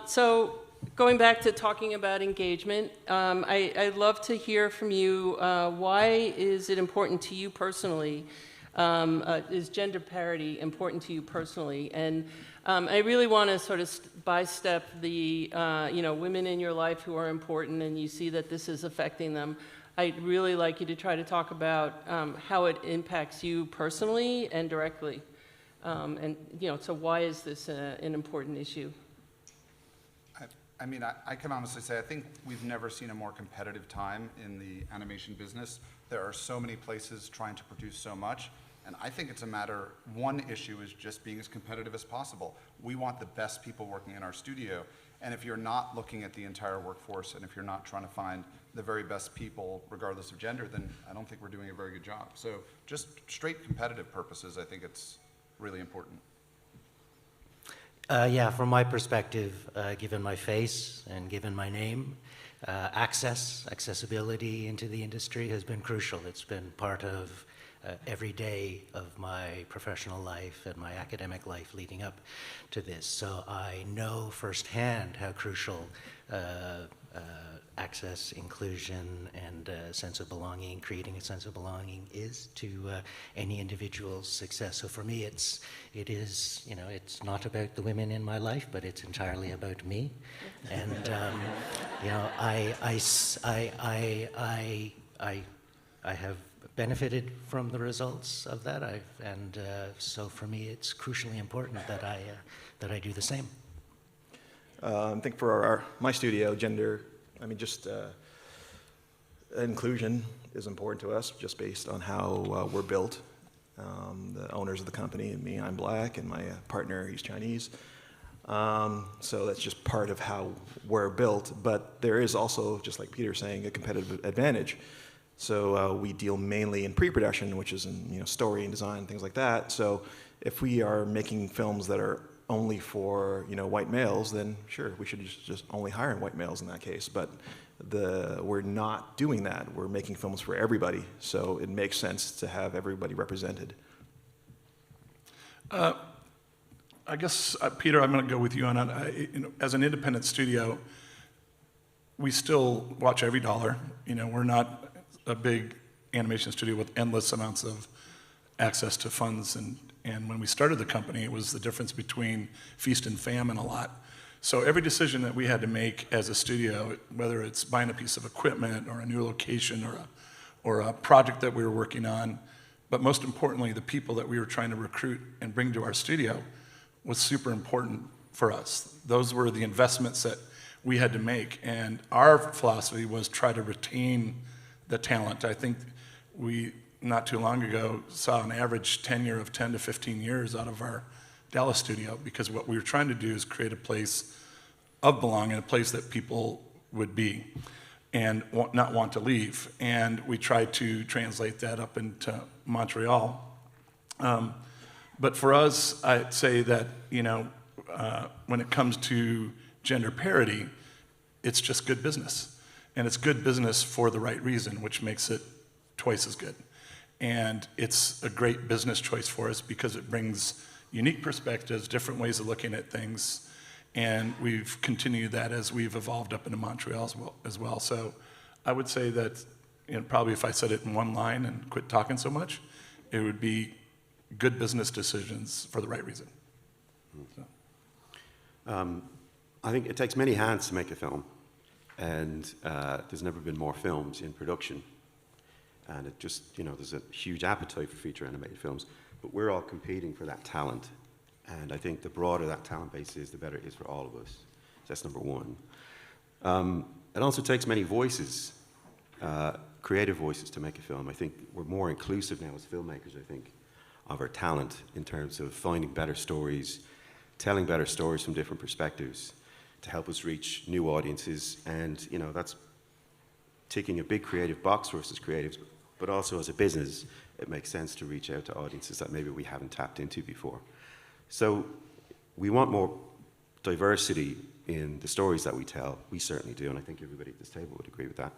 S9: So going back to talking about engagement, I'd love to hear from you. Why is it important to you personally? Is gender parity important to you personally? And I really want to sort of bystep the, women in your life who are important, and you see that this is affecting them. I'd really like you to try to talk about how it impacts you personally and directly. So why is this an important issue?
S14: I mean, I can honestly say I think we've never seen a more competitive time in the animation business. There are so many places trying to produce so much, and I think it's a matter, one issue is just being as competitive as possible. We want the best people working in our studio, and if you're not looking at the entire workforce and if you're not trying to find the very best people, regardless of gender, then I don't think we're doing a very good job. So just straight competitive purposes, I think it's really important.
S11: Yeah, from my perspective, given my face and given my name, accessibility into the industry has been crucial. It's been part of every day of my professional life and my academic life leading up to this. So I know firsthand how crucial access, inclusion, and a sense of belonging, creating a sense of belonging is to any individual's success. So for me, it is, it's not about the women in my life, but it's entirely about me. And, I have benefited from the results of that. So for me, it's crucially important that I do the same.
S12: I think for my studio, inclusion is important to us, just based on how we're built. The owners of the company, and me, I'm black, and my partner, he's Chinese. So that's just part of how we're built. But there is also, just like Peter's saying, a competitive advantage. So we deal mainly in pre-production, which is in story and design, things like that. So if we are making films that are only for white males, then sure, we should just only hire white males in that case. But we're not doing that. We're making films for everybody, so it makes sense to have everybody represented.
S10: I guess, Peter, I'm going to go with you on that. As an independent studio, we still watch every dollar. We're not a big animation studio with endless amounts of access to funds, and when we started the company, it was the difference between feast and famine a lot. So every decision that we had to make as a studio, whether it's buying a piece of equipment or a new location or a project that we were working on, but most importantly, the people that we were trying to recruit and bring to our studio was super important for us. Those were the investments that we had to make, and our philosophy was try to retain the talent. I think we, not too long ago, saw an average tenure of 10 to 15 years out of our Dallas studio, because what we were trying to do is create a place of belonging, a place that people would be and not want to leave. And we tried to translate that up into Montreal. But for us, I'd say that, when it comes to gender parity, it's just good business. And it's good business for the right reason, which makes it twice as good. And it's a great business choice for us because it brings unique perspectives, different ways of looking at things, and we've continued that as we've evolved up into Montreal as well. So I would say that, probably if I said it in one line and quit talking so much, it would be good business decisions for the right reason. So.
S13: I think it takes many hands to make a film, and there's never been more films in production. and it just, there's a huge appetite for feature animated films, but we're all competing for that talent. And I think the broader that talent base is, the better it is for all of us. So that's number one. It also takes many voices, creative voices, to make a film. I think we're more inclusive now as filmmakers, I think, of our talent in terms of finding better stories, telling better stories from different perspectives to help us reach new audiences. And, that's ticking a big creative box for us as creatives, but also as a business, it makes sense to reach out to audiences that maybe we haven't tapped into before. So we want more diversity in the stories that we tell. We certainly do, and I think everybody at this table would agree with that.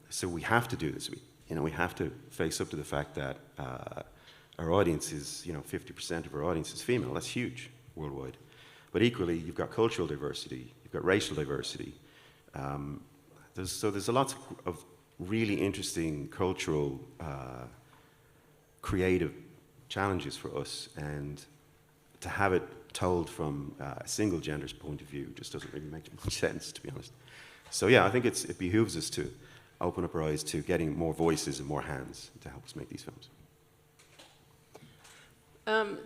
S13: So we have to do this. We have to face up to the fact that our audience is, 50% of our audience is female. That's huge worldwide. But equally, you've got cultural diversity, you've got racial diversity. There's a lot of really interesting cultural, creative challenges for us, and to have it told from a single gender's point of view just doesn't really make much sense, to be honest. So yeah, I think it behooves us to open up our eyes to getting more voices and more hands to help us make these films.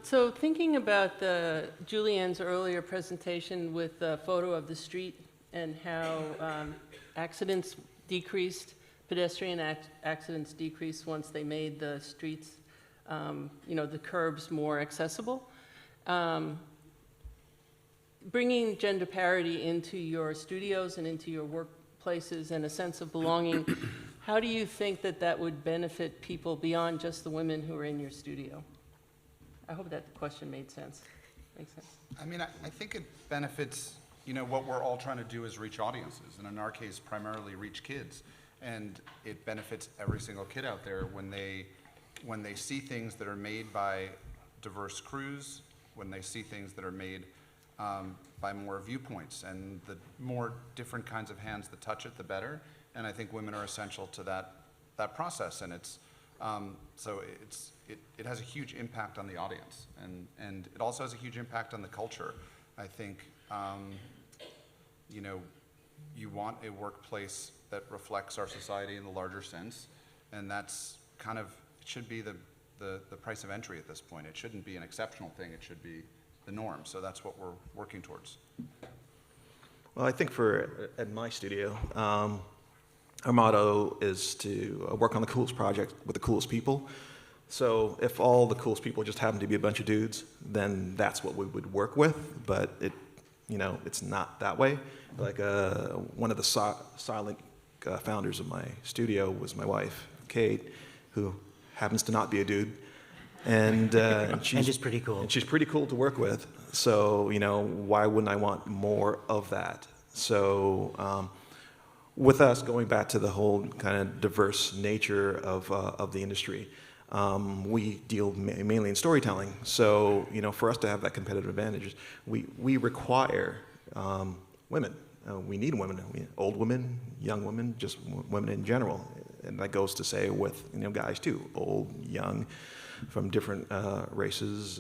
S9: So thinking about Julianne's earlier presentation with the photo of the street and how accidents decreased, pedestrian accidents decreased once they made the streets, the curbs more accessible. Bringing gender parity into your studios and into your workplaces and a sense of belonging, how do you think that would benefit people beyond just the women who are in your studio? I hope that question made sense. Makes sense.
S14: I mean, I think it benefits, what we're all trying to do is reach audiences, and in our case, primarily reach kids. And it benefits every single kid out there when they see things that are made by diverse crews, when they see things that are made by more viewpoints, and the more different kinds of hands that touch it, the better. And I think women are essential to that process, and it has a huge impact on the audience, and it also has a huge impact on the culture. I think, you want a workplace that reflects our society in the larger sense, and that's it should be the price of entry at this point. It shouldn't be an exceptional thing, it should be the norm, so that's what we're working towards.
S12: Well, I think at my studio, our motto is to work on the coolest project with the coolest people. So if all the coolest people just happen to be a bunch of dudes, then that's what we would work with. But it's not that way. Like one of the silent founders of my studio was my wife, Kate, who happens to not be a dude, and
S11: she's pretty cool.
S12: And she's pretty cool to work with. So why wouldn't I want more of that? So with us, going back to the whole kind of diverse nature of the industry. We deal mainly in storytelling, so for us to have that competitive advantage, we require women. We need women, old women, young women, just women in general, and that goes to say with guys too, old, young, from different races,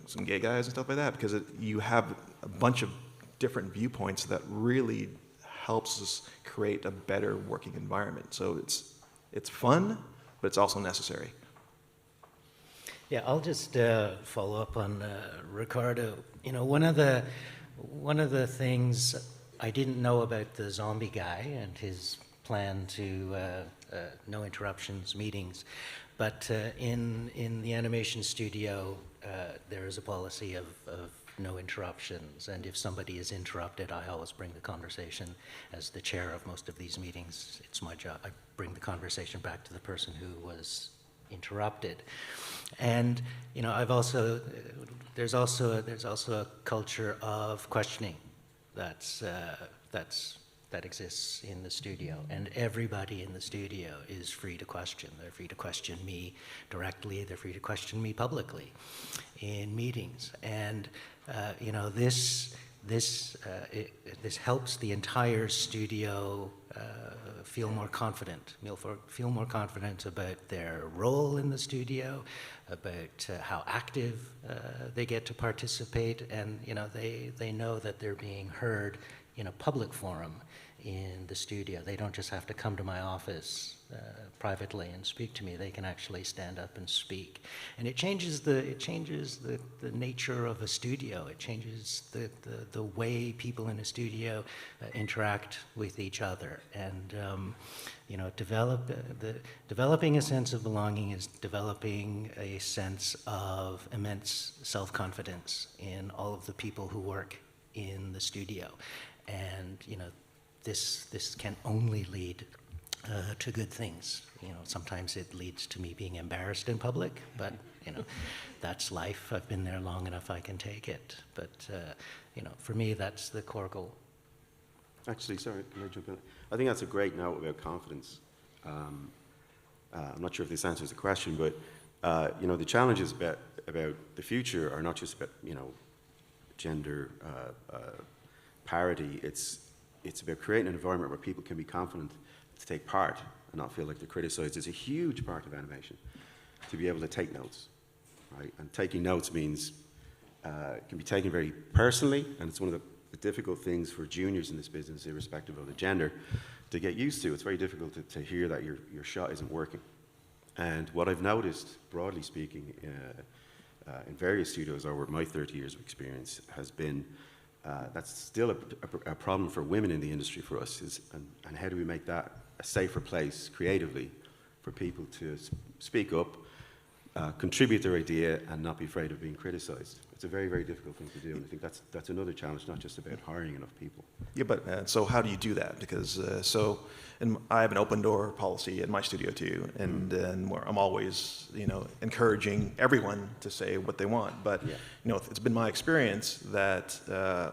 S12: some gay guys and stuff like that, because you have a bunch of different viewpoints that really helps us create a better working environment. So it's fun, but it's also necessary.
S11: Yeah, I'll just follow up on Ricardo. One of the things I didn't know about the zombie guy and his plan to no interruptions meetings, but in the animation studio, there is a policy of no interruptions, and if somebody is interrupted, I always bring the conversation. As the chair of most of these meetings, it's my job. I bring the conversation back to the person who was interrupted. And there's also a culture of questioning that exists in the studio, and everybody in the studio is free to question. They're free to question me directly. They're free to question me publicly in meetings, and this helps the entire studio feel more confident. Feel more confident about their role in the studio, about how active they get to participate, and they know that they're being heard in a public forum in the studio. They don't just have to come to my office privately and speak to me, they can actually stand up and speak. And it changes the nature of a studio. It changes the way people in a studio interact with each other. And you know, developing a sense of belonging is developing a sense of immense self-confidence in all of the people who work in the studio. And you know, this can only lead to good things. You know, sometimes it leads to me being embarrassed in public, but you know, that's life. I've been there long enough, I can take it. But you know, for me, that's the core goal.
S13: Actually, sorry, can I jump in? I think that's a great note about confidence. I'm not sure if this answers the question, but you know, the challenges about the future are not just about, you know, gender parity. It's about creating an environment where people can be confident to take part and not feel like they're criticized. It's a huge part of animation to be able to take notes, right? And taking notes means it can be taken very personally, and it's one of the difficult things for juniors in this business, irrespective of the gender, to get used to. It's very difficult to hear that your shot isn't working. And what I've noticed, broadly speaking, in various studios over my 30 years of experience has been that's still a problem for women in the industry for us, and how do we make that a safer place creatively for people to speak up, contribute their idea, and not be afraid of being criticized. It's a very, very difficult thing to do, and I think that's another challenge, not just about hiring enough people.
S12: Yeah, but so how do you do that? Because I have an open door policy in my studio too, and I'm always, you know, encouraging everyone to say what they want. But you know, it's been my experience that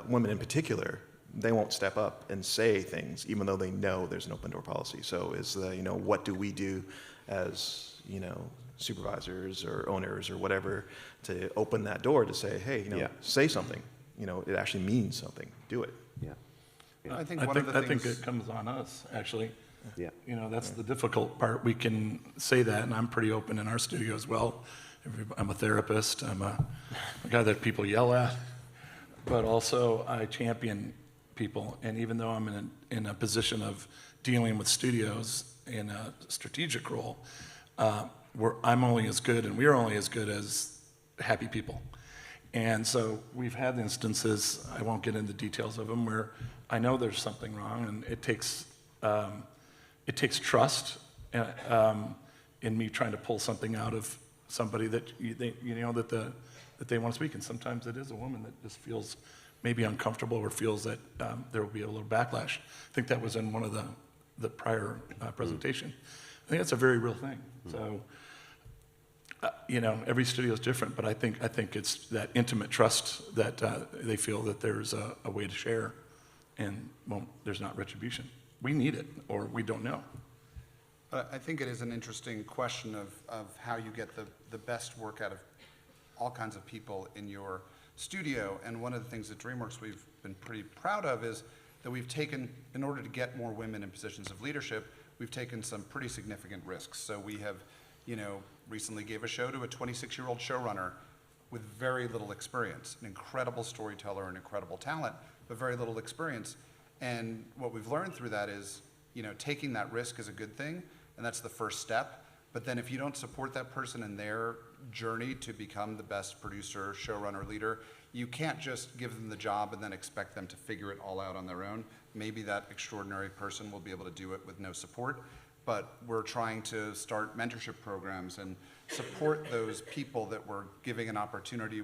S12: women in particular, they won't step up and say things, even though they know there's an open door policy. So you know, what do we do as, you know, supervisors or owners or whatever to open that door to say, hey, you know, say something. You know, it actually means something. Do it.
S14: I think it comes on us, actually.
S13: Yeah.
S10: You know, that's the difficult part. We can say that, and I'm pretty open in our studio as well. I'm a therapist. I'm a guy that people yell at, but also I champion people. And even though I'm in a position of dealing with studios in a strategic role, I'm only as good, and we're only as good as happy people. And so we've had instances, I won't get into details of them, where I know there's something wrong, and it takes trust in me trying to pull something out of somebody that that they want to speak. And sometimes it is a woman that just feels maybe uncomfortable or feels that there will be a little backlash. I think that was in one of the prior presentation. I think that's a very real thing. So. You know, every studio is different, but I think it's that intimate trust that they feel that there's a way to share, and there's not retribution. We need it, or we don't know.
S14: I think it is an interesting question of how you get the best work out of all kinds of people in your studio. And one of the things at DreamWorks we've been pretty proud of is that we've taken, in order to get more women in positions of leadership, we've taken some pretty significant risks. So we have, you know, recently gave a show to a 26-year-old showrunner with very little experience, an incredible storyteller and incredible talent, but very little experience. And what we've learned through that is, you know, taking that risk is a good thing, and that's the first step. But then if you don't support that person in their journey to become the best producer, showrunner, leader, you can't just give them the job and then expect them to figure it all out on their own. Maybe that extraordinary person will be able to do it with no support. But we're trying to start mentorship programs and support those people that we're giving an opportunity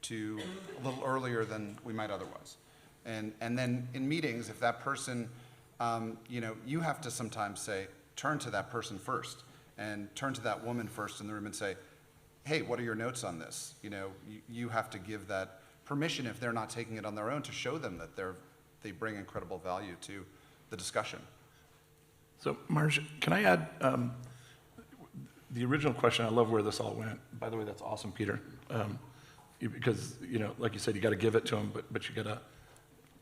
S14: to a little earlier than we might otherwise. And then in meetings, if that person, you know, you have to sometimes say, turn to that person first, and turn to that woman first in the room and say, hey, what are your notes on this? You know, you have to give that permission if they're not taking it on their own to show them that they bring incredible value to the discussion.
S10: So, Marge, can I add the original question? I love where this all went. By the way, that's awesome, Peter, because, you know, like you said, you got to give it to them, but you got to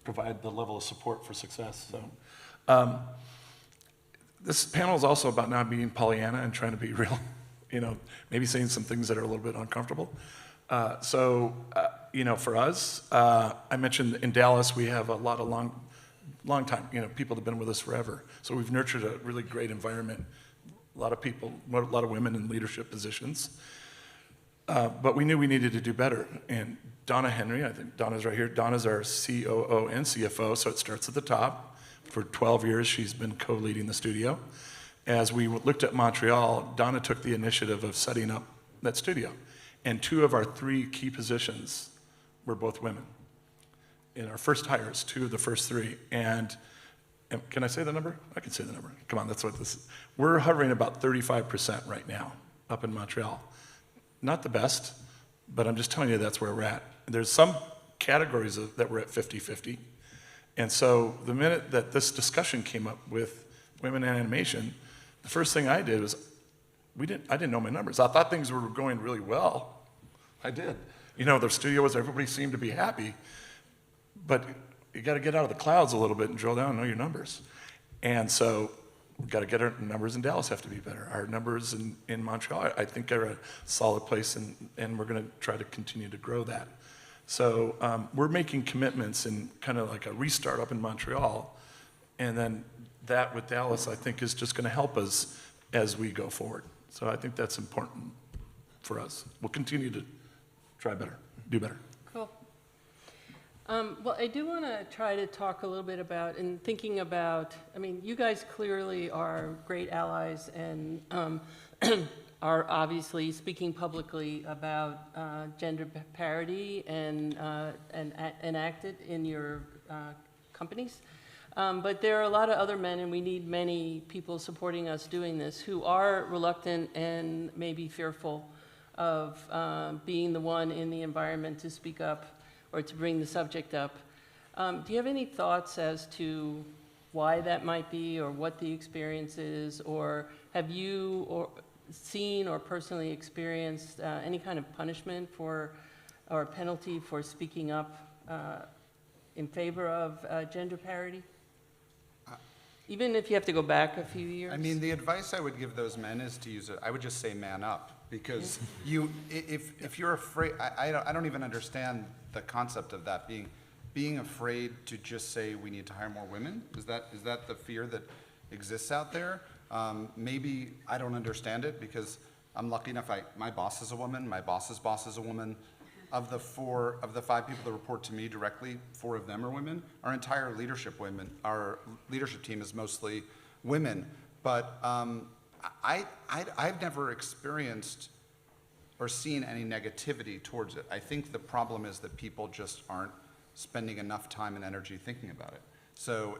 S10: provide the level of support for success. So, this panel is also about not being Pollyanna and trying to be real. You know, maybe saying some things that are a little bit uncomfortable. You know, for us, I mentioned in Dallas we have a lot of long time, you know, people that have been with us forever. So we've nurtured a really great environment a lot of people, a lot of women in leadership positions. But we knew we needed to do better. And Donna Henry, I think Donna's right here. Donna's our COO and CFO, so it starts at the top. For 12 years, she's been co-leading the studio. As we looked at Montreal, Donna took the initiative of setting up that studio. And 2 of our 3 key positions were both women. In our first hires, 2 of the first 3. And can I say the number? I can say the number. Come on, that's what this is. We're hovering about 35% right now up in Montreal. Not the best, but I'm just telling you that's where we're at. There's some categories that we're at 50-50. And so the minute that this discussion came up with women in animation, the first thing I did was, I didn't know my numbers. I thought things were going really well. I did. You know, the studio was, everybody seemed to be happy, but you got to get out of the clouds a little bit and drill down and know your numbers. And so we've got to get our numbers in Dallas have to be better. Our numbers in Montreal, I think, are a solid place, and we're going to try to continue to grow that. So we're making commitments and kind of like a restart up in Montreal, and then that with Dallas, I think, is just going to help us as we go forward. So I think that's important for us. We'll continue to try better, do better.
S9: Cool. Well, I do want to try to talk a little bit about, and thinking about, I mean, you guys clearly are great allies and are obviously speaking publicly about gender parity and enacted in your companies. But there are a lot of other men, and we need many people supporting us doing this, who are reluctant and maybe fearful of being the one in the environment to speak up or to bring the subject up. Do you have any thoughts as to why that might be, or what the experience is, or have you seen or personally experienced any kind of punishment for, or penalty for speaking up in favor of gender parity? Even if you have to go back a few years?
S14: I mean, the advice I would give those men is to use it, I would just say man up, because if you're afraid, I don't even understand the concept of that, being afraid to just say we need to hire more women. Is that the fear that exists out there? Maybe I don't understand it, because I'm lucky enough, my boss is a woman, my boss's boss is a woman. Of the 5 people that report to me directly, 4 of them are women. Our entire leadership team is mostly women. But I've never experienced or seen any negativity towards it. I think the problem is that people just aren't spending enough time and energy thinking about it. So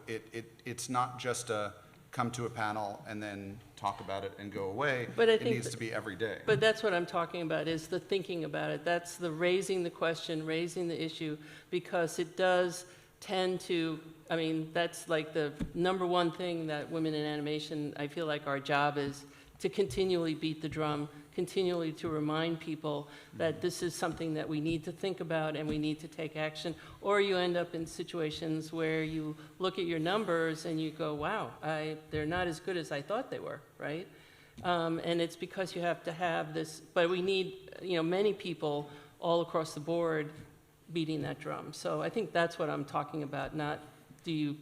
S14: it's not just a come to a panel and then talk about it and go away.
S9: But I
S14: it
S9: think
S14: needs to be every day.
S9: But that's what I'm talking about, is the thinking about it. That's the raising the question, raising the issue, because it does tend to, I mean, that's like the number one thing that women in animation, I feel like our job is to continually beat the drum, continually to remind people that this is something that we need to think about and we need to take action. Or you end up in situations where you look at your numbers and you go, wow, they're not as good as I thought they were, right? And it's because you have to have this, but we need, many people all across the board beating that drum. So I think that's what I'm talking about, not do you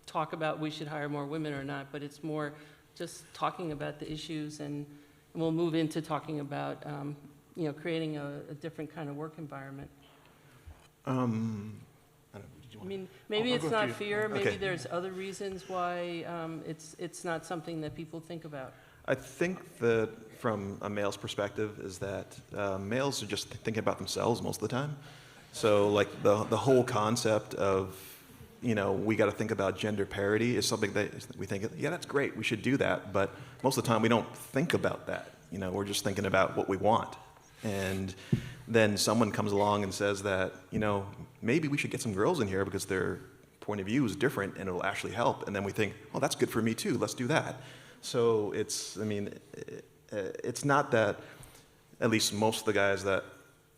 S9: talk about we should hire more women or not, but it's more just talking about the issues, and we'll move into talking about, creating a different kind of work environment. I mean, maybe it's not fear, maybe there's other reasons why it's not something that people think about.
S12: I think that from a male's perspective is that males are just thinking about themselves most of the time. So like the whole concept of, we got to think about gender parity is something that we think, yeah, that's great, we should do that. But most of the time we don't think about that. We're just thinking about what we want. And then someone comes along and says that, maybe we should get some girls in here because their point of view is different and it'll actually help. And then we think, oh, that's good for me too, let's do that. So it's not that, at least most of the guys that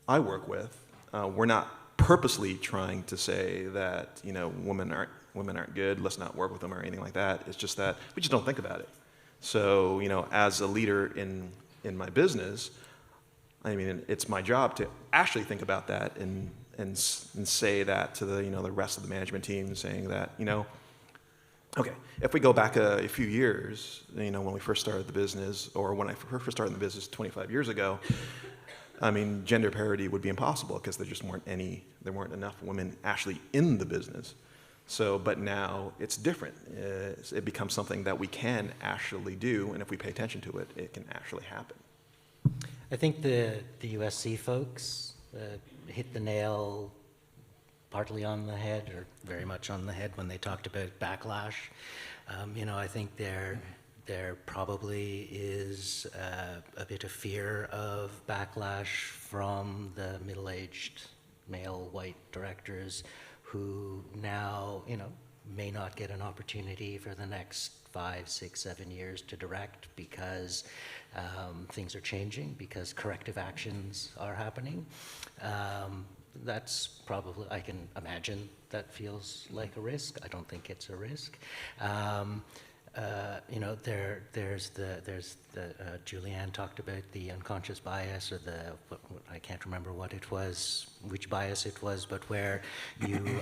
S12: I work with, we're not purposely trying to say that, women aren't good, let's not work with them or anything like that. It's just that we just don't think about it. So, as a leader in my business, it's my job to actually think about that and say that to the, the rest of the management team, saying that, Okay, if we go back a few years, when we first started the business, or when I first started in the business 25 years ago, I mean, gender parity would be impossible because there just weren't enough women actually in the business. So, but now it's different. It becomes something that we can actually do, and if we pay attention to it, it can actually happen.
S11: I think the USC folks hit the nail partly on the head, or very much on the head, when they talked about backlash. I think there probably is a bit of fear of backlash from the middle-aged male white directors who now, may not get an opportunity for the next 5, 6, 7 years to direct because things are changing, because corrective actions are happening. That's probably, I can imagine that feels like a risk. I don't think it's a risk. There's Julianne talked about the unconscious bias, or I can't remember which bias it was, but where you,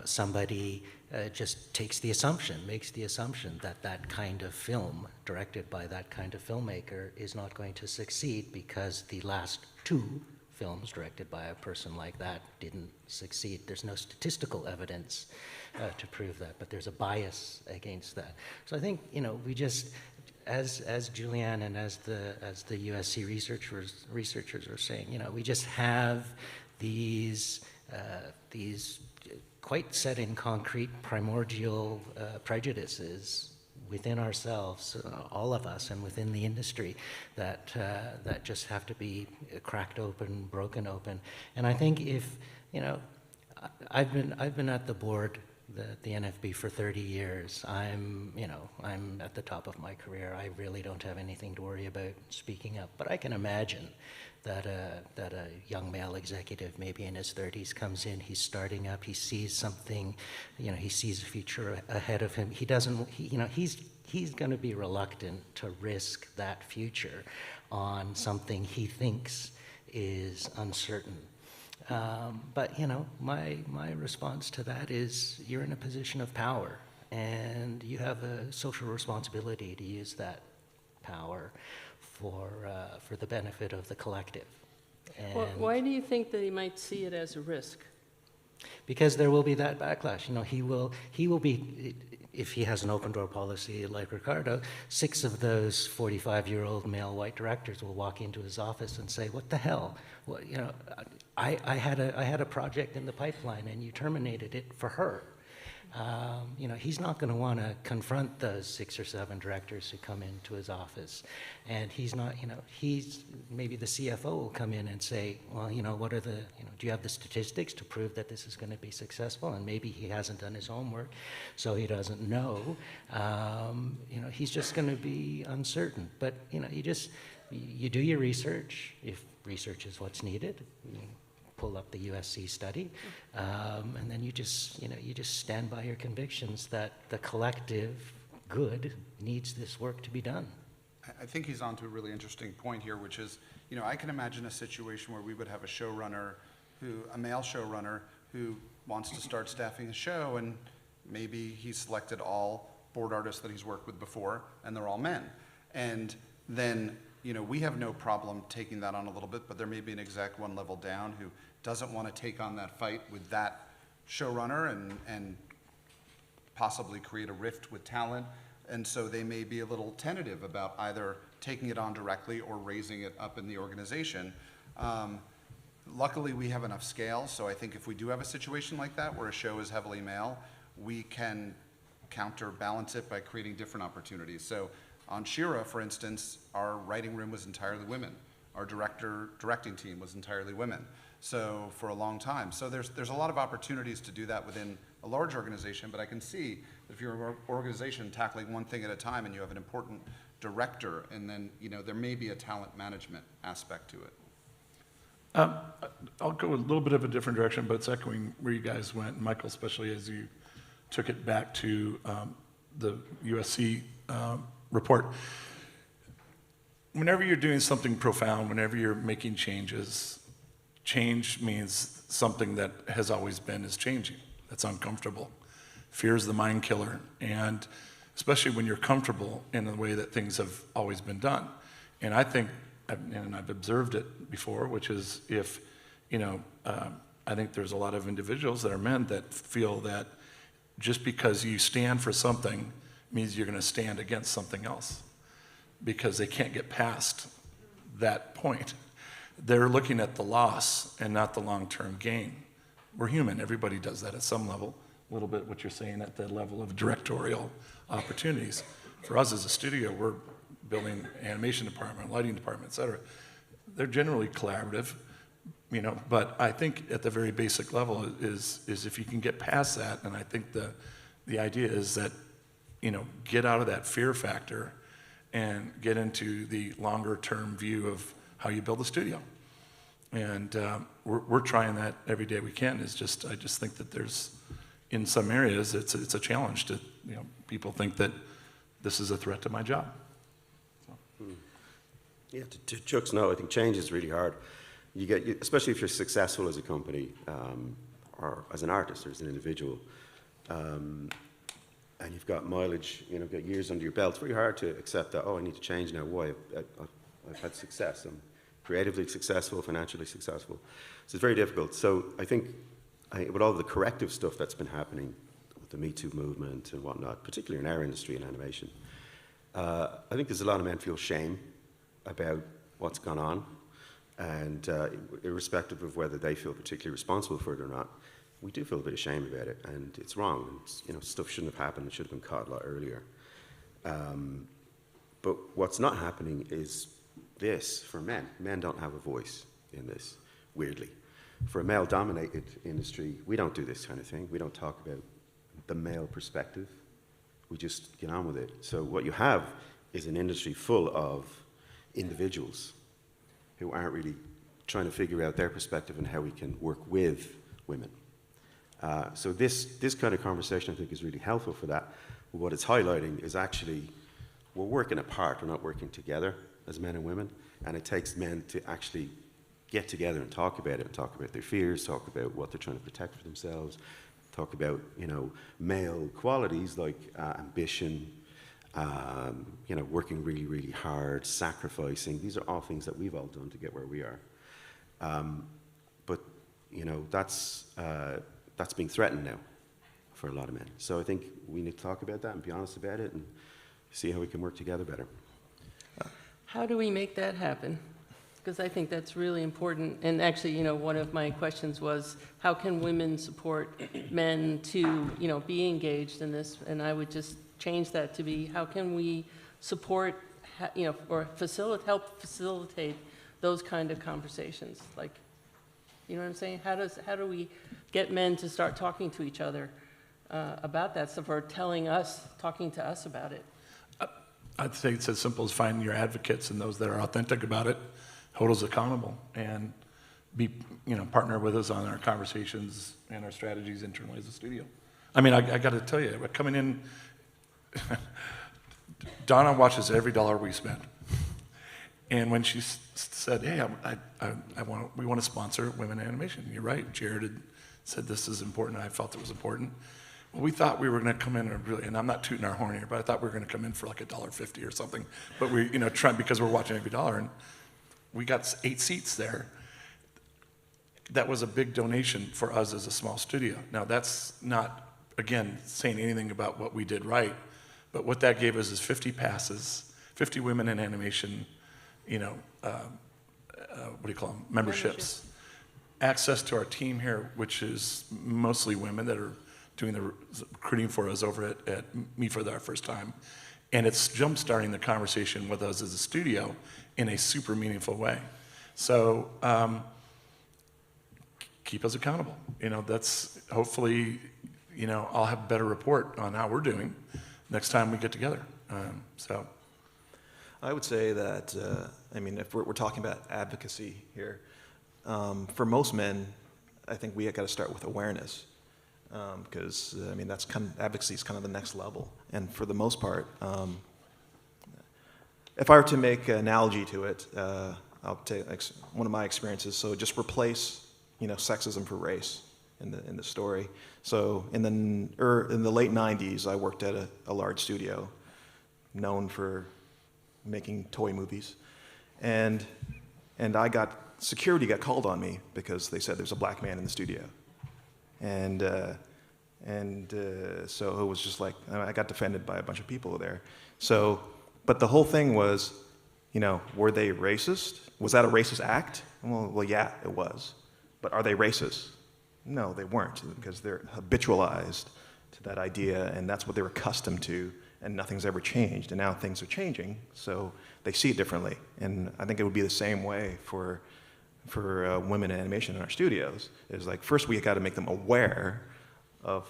S11: somebody just makes the assumption that that kind of film, directed by that kind of filmmaker, is not going to succeed because the last 2 films directed by a person like that didn't succeed. There's no statistical evidence to prove that, but there's a bias against that. So I think, we just, as Julianne and as the USC researchers are saying, we just have these quite set in concrete primordial prejudices within ourselves, all of us, and within the industry, that just have to be cracked open, broken open. And I think if, I've been at the board, the NFB, for 30 years. I'm at the top of my career. I really don't have anything to worry about speaking up. But I can imagine that a young male executive, maybe in his 30s, comes in, he's starting up, he sees something, he sees a future ahead of him. He's going to be reluctant to risk that future on something he thinks is uncertain. But my response to that is, you're in a position of power, and you have a social responsibility to use that power for the benefit of the collective. And
S9: Why do you think that he might see it as a risk?
S11: because there will be that backlash. He will be, if he has an open door policy like Ricardo, 6 of those 45-year-old male white directors will walk into his office and say, "What the hell? Well, I had a project in the pipeline and you terminated it for her." He's not going to want to confront those 6 or 7 directors who come into his office, and he's not. Maybe the CFO will come in and say, "Well, what are the? Do you have the statistics to prove that this is going to be successful?" And maybe he hasn't done his homework, so he doesn't know. He's just going to be uncertain. But you do your research if research is what's needed. Pull up the USC study, and then you just stand by your convictions that the collective good needs this work to be done.
S14: I think he's on to a really interesting point here, which is, I can imagine a situation where we would have a male showrunner who wants to start staffing a show, and maybe he's selected all board artists that he's worked with before, and they're all men. And then, we have no problem taking that on a little bit, but there may be an exec one level down who doesn't want to take on that fight with that showrunner and possibly create a rift with talent. And so they may be a little tentative about either taking it on directly or raising it up in the organization. Luckily, we have enough scale, so I think if we do have a situation like that where a show is heavily male, we can counterbalance it by creating different opportunities. So on Shira, for instance, our writing room was entirely women. Our directing team was entirely women. So for a long time. So there's a lot of opportunities to do that within a large organization, but I can see that if you're an organization tackling one thing at a time and you have an important director, and then there may be a talent management aspect to it.
S10: I'll go a little bit of a different direction, but it's echoing where you guys went, Michael, especially as you took it back to the USC report. Whenever you're doing something profound, whenever you're making changes, change means something that has always been is changing. That's uncomfortable. Fear is the mind killer, and especially when you're comfortable in the way that things have always been done. And I think, and I've observed it before, which is if, I think there's a lot of individuals that are men that feel that just because you stand for something means you're going to stand against something else, because they can't get past that point. They're looking at the loss and not the long-term gain. We're human. Everybody does that at some level. A little bit what you're saying at the level of directorial opportunities. For us as a studio, we're building animation department, lighting department, et cetera. They're generally collaborative, but I think at the very basic level is if you can get past that, and I think the idea is that, get out of that fear factor and get into the longer term view of how you build a studio. And we're trying that every day we can. I just think that there's, in some areas, it's a challenge to, people think that this is a threat to my job. So.
S13: Yeah, to Chuck's note, I think change is really hard. Especially if you're successful as a company, or as an artist or as an individual, and you've got mileage, got years under your belt. It's very hard to accept that, I need to change now. Why? I've had success. I'm creatively successful, financially successful. So it's very difficult. So I think with all the corrective stuff that's been happening, with the Me Too movement and whatnot, particularly in our industry in animation, I think there's a lot of men feel shame about what's gone on, and irrespective of whether they feel particularly responsible for it or not, we do feel a bit of shame about it, and it's wrong. Stuff shouldn't have happened. It should have been caught a lot earlier. But what's not happening is this for men. Men don't have a voice in this, weirdly. For a male-dominated industry, we don't do this kind of thing. We don't talk about the male perspective. We just get on with it. So what you have is an industry full of individuals who aren't really trying to figure out their perspective and how we can work with women. So this kind of conversation, I think, is really helpful for that. But what it's highlighting is actually we're working apart. We're not working together as men and women. And it takes men to actually get together and talk about it, and talk about their fears, talk about what they're trying to protect for themselves, talk about, male qualities like ambition, working really, really hard, sacrificing. These are all things that we've all done to get where we are. But that's being threatened now for a lot of men. So I think we need to talk about that and be honest about it and see how we can work together better.
S9: How do we make that happen? Because I think that's really important. And actually, one of my questions was, how can women support men to, be engaged in this? And I would just change that to be, how can we support, or help facilitate those kind of conversations? Like, you know what I'm saying? How do we get men to start talking to each other about that stuff, or talking to us about it?
S10: I'd say it's as simple as finding your advocates and those that are authentic about it, hold us accountable, and be, partner with us on our conversations and our strategies internally as a studio. I mean, I got to tell you, coming in, Donna watches every dollar we spend. And when she said, "Hey, we want to sponsor women in animation," you're right. Jared had said this is important. I felt it was important. Well, we thought we were going to come in and I'm not tooting our horn here, but I thought we were going to come in for like $1.50 or something. But we, trying, because we're watching every dollar, and we got 8 seats there. That was a big donation for us as a small studio. Now, that's not, again, saying anything about what we did right, but what that gave us is 50 passes, 50 women in animation, memberships. Access to our team here, which is mostly women that are doing the recruiting for us over at Me for our first time. And it's jump-starting the conversation with us as a studio in a super meaningful way. So keep us accountable. That's hopefully, I'll have a better report on how we're doing next time we get together.
S12: I would say that, if we're talking about advocacy here, for most men, I think we got to start with awareness, because advocacy is kind of the next level. And for the most part, if I were to make an analogy to it, I'll take one of my experiences. So just replace, sexism for race. in the story. So in the late 90s, I worked at a large studio known for making toy movies. And security got called on me because they said there's a black man in the studio. And so it was just like, I got defended by a bunch of people there. So, but the whole thing was, were they racist? Was that a racist act? Well, yeah, it was. But are they racist? No, they weren't, because they're habitualized to that idea, and that's what they're accustomed to, and nothing's ever changed. And now things are changing, so they see it differently. And I think it would be the same way for women in animation in our studios. Is like, first we got to make them aware of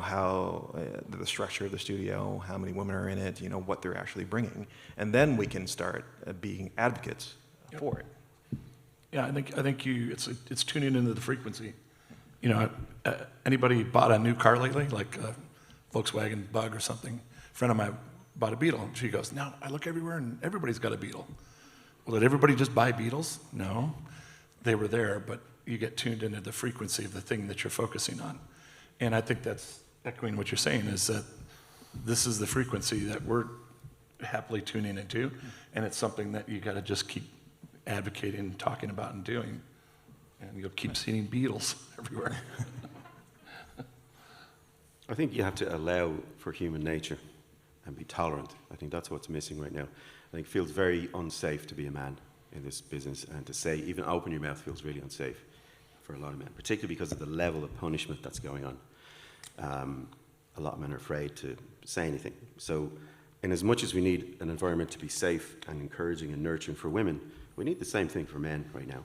S12: how the structure of the studio, how many women are in it, what they're actually bringing, and then we can start being advocates for it.
S10: Yeah, I think it's tuning into the frequency. Anybody bought a new car lately, like a Volkswagen Bug or something? A friend of mine bought a Beetle, and she goes, "Now I look everywhere, and everybody's got a Beetle." Well, did everybody just buy Beetles? No, they were there, but you get tuned into the frequency of the thing that you're focusing on. And I think that's echoing what you're saying, is that this is the frequency that we're happily tuning into, and it's something that you got to just keep advocating, talking about, and doing. And you'll keep seeing beetles everywhere.
S13: I think you have to allow for human nature and be tolerant. I think that's what's missing right now. I think it feels very unsafe to be a man in this business, and to say, even open your mouth feels really unsafe for a lot of men, particularly because of the level of punishment that's going on. A lot of men are afraid to say anything. So in as much as we need an environment to be safe and encouraging and nurturing for women, we need the same thing for men right now.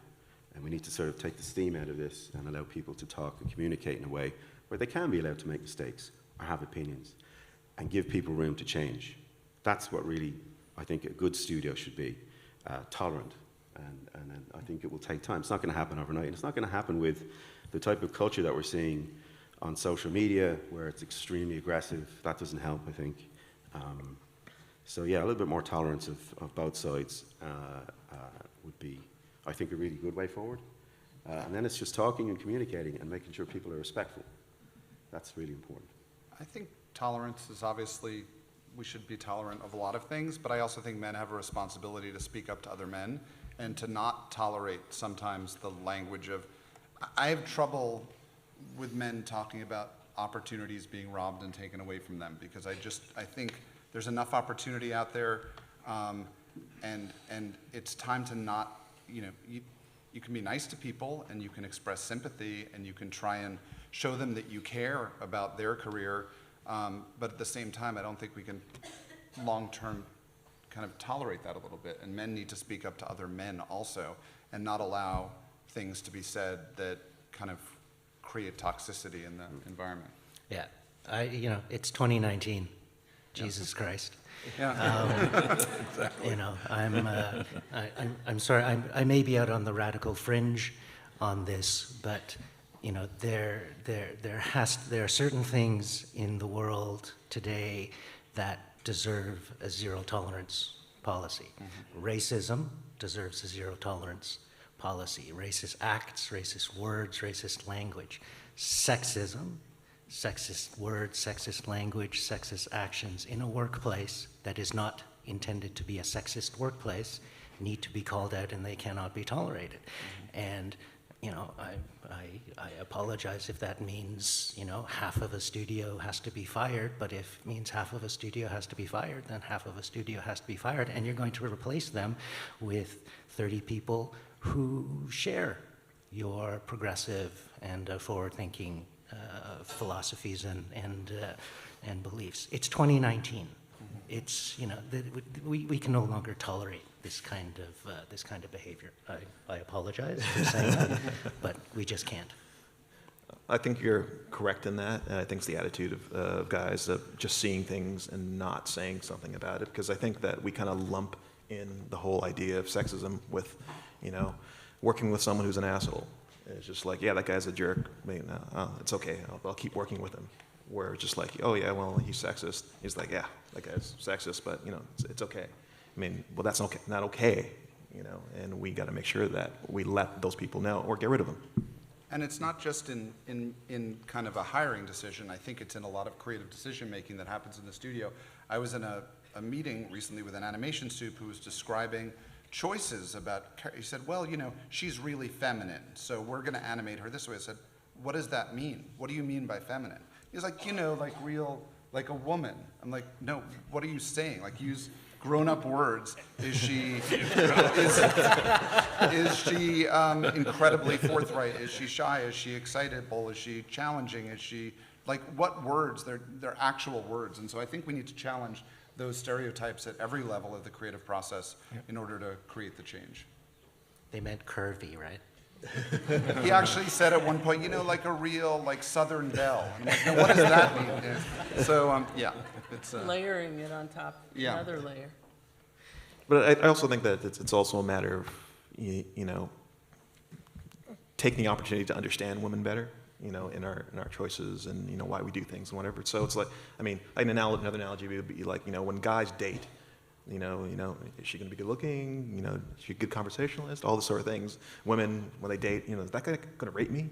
S13: And we need to sort of take the steam out of this and allow people to talk and communicate in a way where they can be allowed to make mistakes or have opinions, and give people room to change. That's what really, I think, a good studio should be, tolerant. And I think it will take time. It's not going to happen overnight. And it's not going to happen with the type of culture that we're seeing on social media, where it's extremely aggressive. That doesn't help, I think. So yeah, a little bit more tolerance of both sides would be, I think, a really good way forward. And then it's just talking and communicating and making sure people are respectful. That's really important.
S14: I think tolerance is obviously, we should be tolerant of a lot of things, but I also think men have a responsibility to speak up to other men and to not tolerate sometimes the language of, I have trouble with men talking about opportunities being robbed and taken away from them, because I think there's enough opportunity out there, and it's time to not, you can be nice to people, and you can express sympathy, and you can try and show them that you care about their career, but at the same time, I don't think we can long-term kind of tolerate that a little bit, and men need to speak up to other men also, and not allow things to be said that kind of create toxicity in the environment.
S11: Yeah, it's 2019. Jesus Christ.
S14: Yeah. Exactly.
S11: I'm sorry. I may be out on the radical fringe on this, but there are certain things in the world today that deserve a zero tolerance policy. Mm-hmm. Racism deserves a zero tolerance policy. Racist acts, racist words, racist language. Sexism, sexist words, sexist language, sexist actions in a workplace that is not intended to be a sexist workplace need to be called out, and they cannot be tolerated. Mm-hmm. And I apologize if that means half of a studio has to be fired, but if it means half of a studio has to be fired, then half of a studio has to be fired, and you're going to replace them with 30 people who share your progressive and forward-thinking philosophies and beliefs. It's 2019. It's we can no longer tolerate this kind of behavior. I apologize for saying that, but we just can't.
S12: I think you're correct in that, and I think it's the attitude of guys of just seeing things and not saying something about it, because I think that we kind of lump in the whole idea of sexism with, working with someone who's an asshole. It's just like, yeah, that guy's a jerk. It's okay. I'll keep working with him. Where it's just like, oh yeah, well, he's sexist. He's like, yeah, that guy's sexist, but it's okay. Well, that's okay, not okay, and we got to make sure that we let those people know or get rid of them.
S14: And it's not just in kind of a hiring decision. I think it's in a lot of creative decision-making that happens in the studio. I was in a meeting recently with an animation soup who was describing choices about, he said, well, you know, she's really feminine, so we're gonna animate her this way. I said, what does that mean? What do you mean by feminine? He's like, you know, like real, like a woman. I'm like, no, what are you saying? Like, use grown-up words. Is she incredibly forthright? Is she shy? Is she excitable? Is she challenging? Is she, like, what words? They're actual words. And so I think we need to challenge those stereotypes at every level of the creative process in order to create the change.
S11: They meant curvy, right?
S14: He actually said at one point, you know, like a real, like, Southern belle. And I'm like, no, what does that mean? Yeah. So, yeah, it's...
S9: Layering it on top,
S14: Yeah.
S9: another layer.
S12: But I also think that it's also a matter of, you know, taking the opportunity to understand women better, you know, in our choices and, you know, why we do things and whatever. So it's like, I mean, another analogy would be like, you know, when guys date, you know, is she going to be good looking? You know, is she a good conversationalist? All this sort of things. Women, when they date, you know, is that guy going to rate me?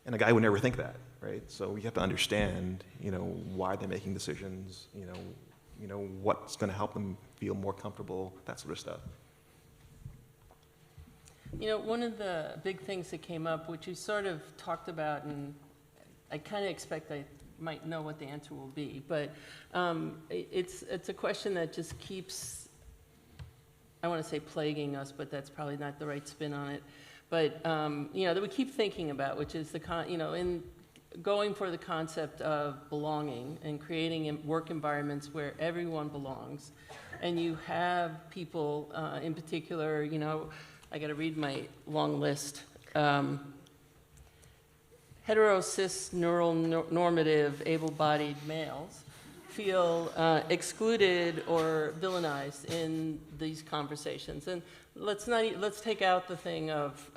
S12: And a guy would never think that, right? So we have to understand, you know, why they're making decisions, you know, what's going to help them feel more comfortable, that sort of stuff.
S9: You know, one of the big things that came up, which you sort of talked about, and I kind of expect I might know what the answer will be, but it's a question that just keeps, I want to say plaguing us, but that's probably not the right spin on it. But, you know, that we keep thinking about, which is you know, in going for the concept of belonging and creating work environments where everyone belongs. And you have people, in particular, you know, I got to read my long list. Hetero, cis, normative, able-bodied males feel excluded or villainized in these conversations. And let's take out the thing of,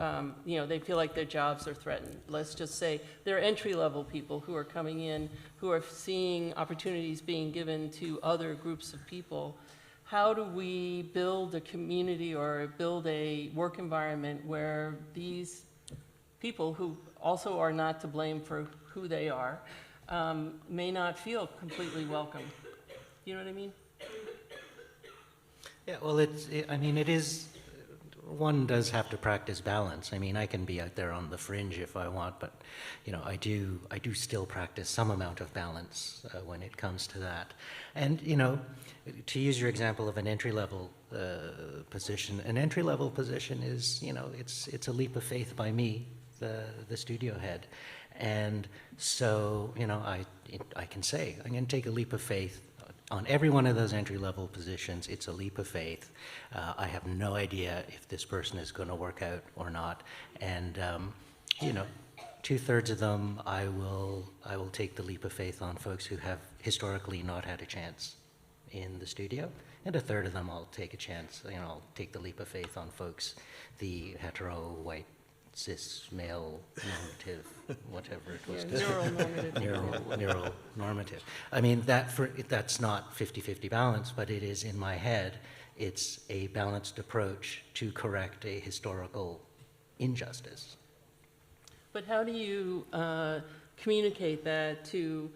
S9: you know, they feel like their jobs are threatened. Let's just say they're entry-level people who are coming in, who are seeing opportunities being given to other groups of people. How do we build a community or build a work environment where these people, who also are not to blame for who they are, may not feel completely welcome? You know what I mean?
S11: Yeah, well, I mean, it is, one does have to practice balance. I mean, I can be out there on the fringe if I want, but, you know, I do still practice some amount of balance when it comes to that. And, you know, to use your example of an entry-level position, an entry-level position is, you know, it's a leap of faith by me, the studio head. And so, you know, I can say, I'm going to take a leap of faith on every one of those entry-level positions. It's a leap of faith. I have no idea if this person is going to work out or not. And, you know, 2/3 of them, I will take the leap of faith on folks who have historically not had a chance in the studio. And 1/3 of them, I'll take a chance, you know, I'll take the leap of faith on folks, the hetero, white, cis, male, normative, whatever it was.
S9: Yeah, neuronormative.
S11: Neural normative. I mean, that's not 50-50 balance, but it is in my head. It's a balanced approach to correct a historical injustice.
S9: But how do you communicate that to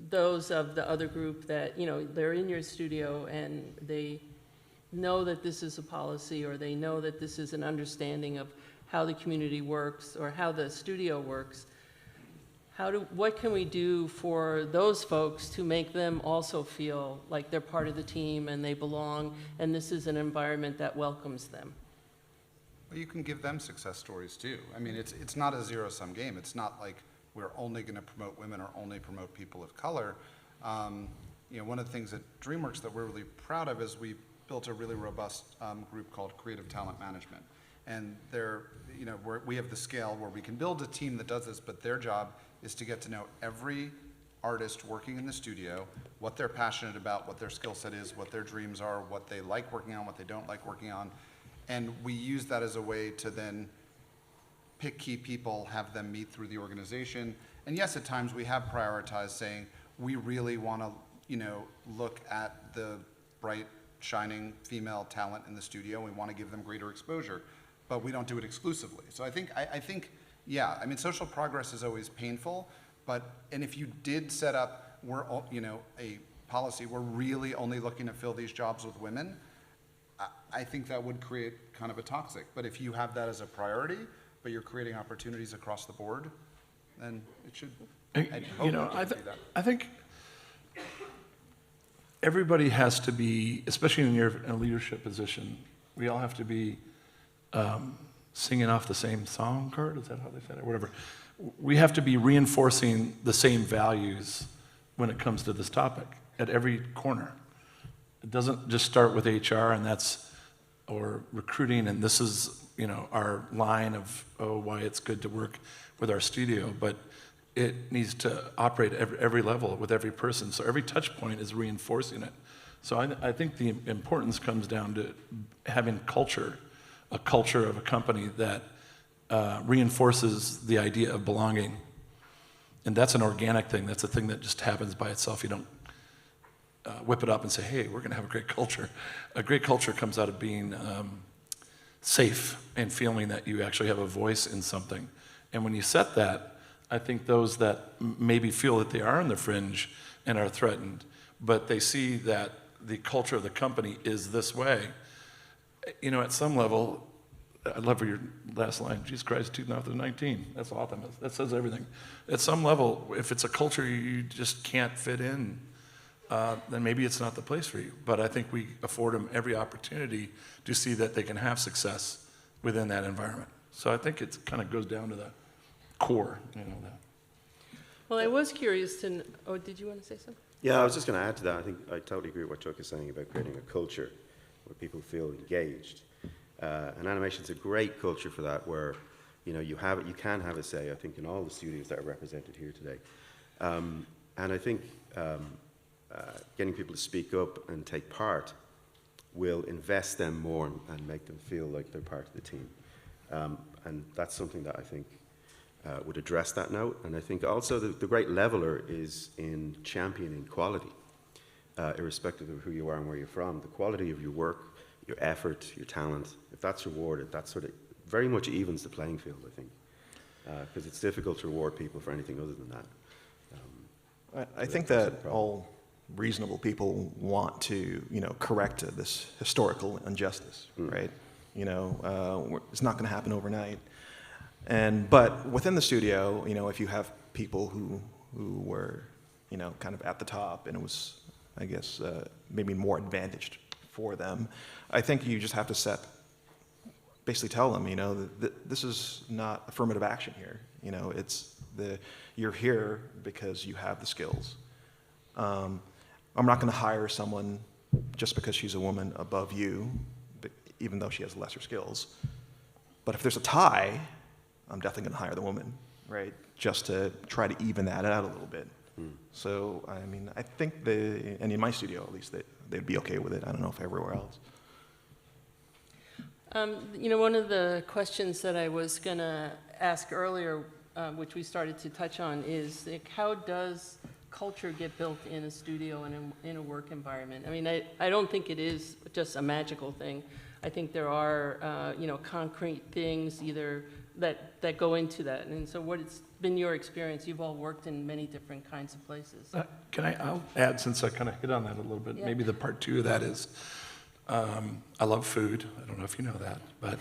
S9: those of the other group that, you know, they're in your studio and they know that this is a policy, or they know that this is an understanding of how the community works or how the studio works? What can we do for those folks to make them also feel like they're part of the team and they belong, and this is an environment that welcomes them?
S14: Well, you can give them success stories too. I mean, it's not a zero-sum game. It's not like we're only going to promote women or only promote people of color. You know, one of the things at DreamWorks that we're really proud of is we built a really robust group called Creative Talent Management. And you know, we have the scale where we can build a team that does this, but their job is to get to know every artist working in the studio, what they're passionate about, what their skill set is, what their dreams are, what they like working on, what they don't like working on. And we use that as a way to then pick key people, have them meet through the organization. And yes, at times we have prioritized saying, we really want to, you know, look at the bright, shining female talent in the studio. We want to give them greater exposure, but we don't do it exclusively. So I think yeah, I mean, social progress is always painful, and if you did set up, a policy, we're really only looking to fill these jobs with women, I think that would create kind of a toxic. But if you have that as a priority, but you're creating opportunities across the board, then it should, I'd hope it could do that.
S10: I think everybody has to be, especially in a leadership position, we all have to be singing off the same song card, is that how they said it, whatever. We have to be reinforcing the same values when it comes to this topic at every corner. It doesn't just start with HR or recruiting, and this is, our line of, why it's good to work with our studio, but it needs to operate at every level with every person. So every touch point is reinforcing it. So I think the importance comes down to having a culture of a company that reinforces the idea of belonging. And that's an organic thing. That's a thing that just happens by itself. You don't whip it up and say, hey, we're going to have a great culture. A great culture comes out of being safe and feeling that you actually have a voice in something. And when you set that, I think those that maybe feel that they are on the fringe and are threatened, but they see that the culture of the company is this way, at some level, I love your last line, Jesus Christ, 2019. That's awesome. That says everything. At some level, if it's a culture you just can't fit in, then maybe it's not the place for you. But I think we afford them every opportunity to see that they can have success within that environment. So I think it kind of goes down to the core, that.
S9: Well, I was curious to, did you want to say something?
S13: Yeah, I was just going to add to that. I think I totally agree with what Chuck is saying about creating a culture where people feel engaged. And animation's a great culture for that, where you can have a say, I think, in all the studios that are represented here today. And I think getting people to speak up and take part will invest them more and make them feel like they're part of the team. And that's something that I think would address that note. And I think also the great leveler is in championing quality, irrespective of who you are and where you're from. The quality of your work, your effort, your talent, if that's rewarded, that sort of very much evens the playing field, I think. Because it's difficult to reward people for anything other than that.
S12: I think that all reasonable people want to, correct this historical injustice, right? It's not going to happen overnight. But within the studio, if you have people who were, kind of at the top, and it was, I guess, maybe more advantaged for them, I think you just have to basically tell them, that this is not affirmative action here. You're here because you have the skills. I'm not going to hire someone just because she's a woman above you, even though she has lesser skills. But if there's a tie, I'm definitely going to hire the woman, right? Just to try to even that out a little bit. So, I mean, I think and in my studio at least, they'd be okay with it. I don't know if everywhere else.
S9: One of the questions that I was going to ask earlier, which we started to touch on, is how does culture get built in a studio and in a work environment? I mean, I don't think it is just a magical thing. I think there are, concrete things either that go into that. And so what's been your experience? You've all worked in many different kinds of places.
S10: I'll add, since I kind of hit on that a little bit, maybe the part two of that is, I love food. I don't know if you know that, but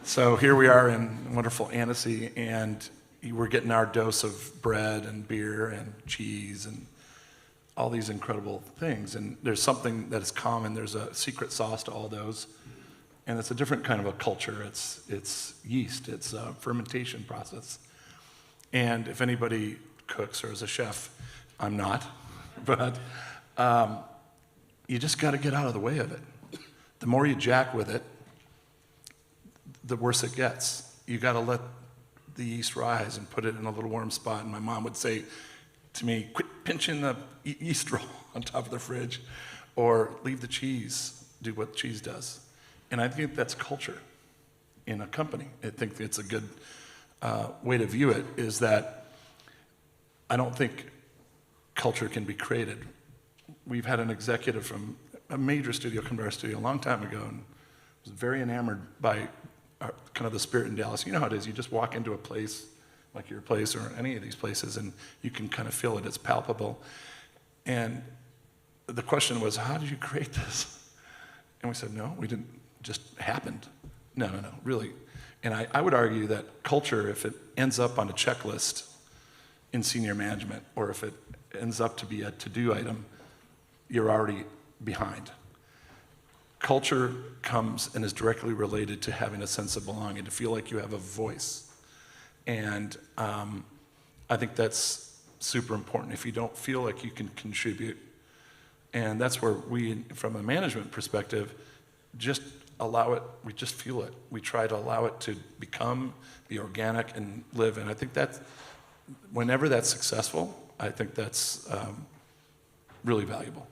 S10: so here we are in wonderful Annecy, and we're getting our dose of bread and beer and cheese and all these incredible things. And there's something that is common. There's a secret sauce to all those. And it's a different kind of a culture. It's yeast. It's a fermentation process. And if anybody cooks or is a chef, I'm not, but you just got to get out of the way of it. The more you jack with it, the worse it gets. You got to let the yeast rise and put it in a little warm spot. And my mom would say to me, quit pinching the yeast roll on top of the fridge, or leave the cheese, do what cheese does. And I think that's culture in a company. I think it's a good way to view it, is that I don't think culture can be created. We've had an executive from a major studio come to our studio a long time ago and was very enamored by kind of the spirit in Dallas. You know how it is. You just walk into a place like your place or any of these places, and you can kind of feel it. It's palpable. And the question was, how did you create this? And we said, no, we didn't. Just happened. No, really. And I would argue that culture, if it ends up on a checklist in senior management, or if it ends up to be a to-do item, you're already behind. Culture comes and is directly related to having a sense of belonging, to feel like you have a voice. And I think that's super important. If you don't feel like you can contribute, and that's where we, from a management perspective, just allow it, we just feel it. We try to allow it to be organic and live. And I think that's, whenever that's successful, I think that's really valuable.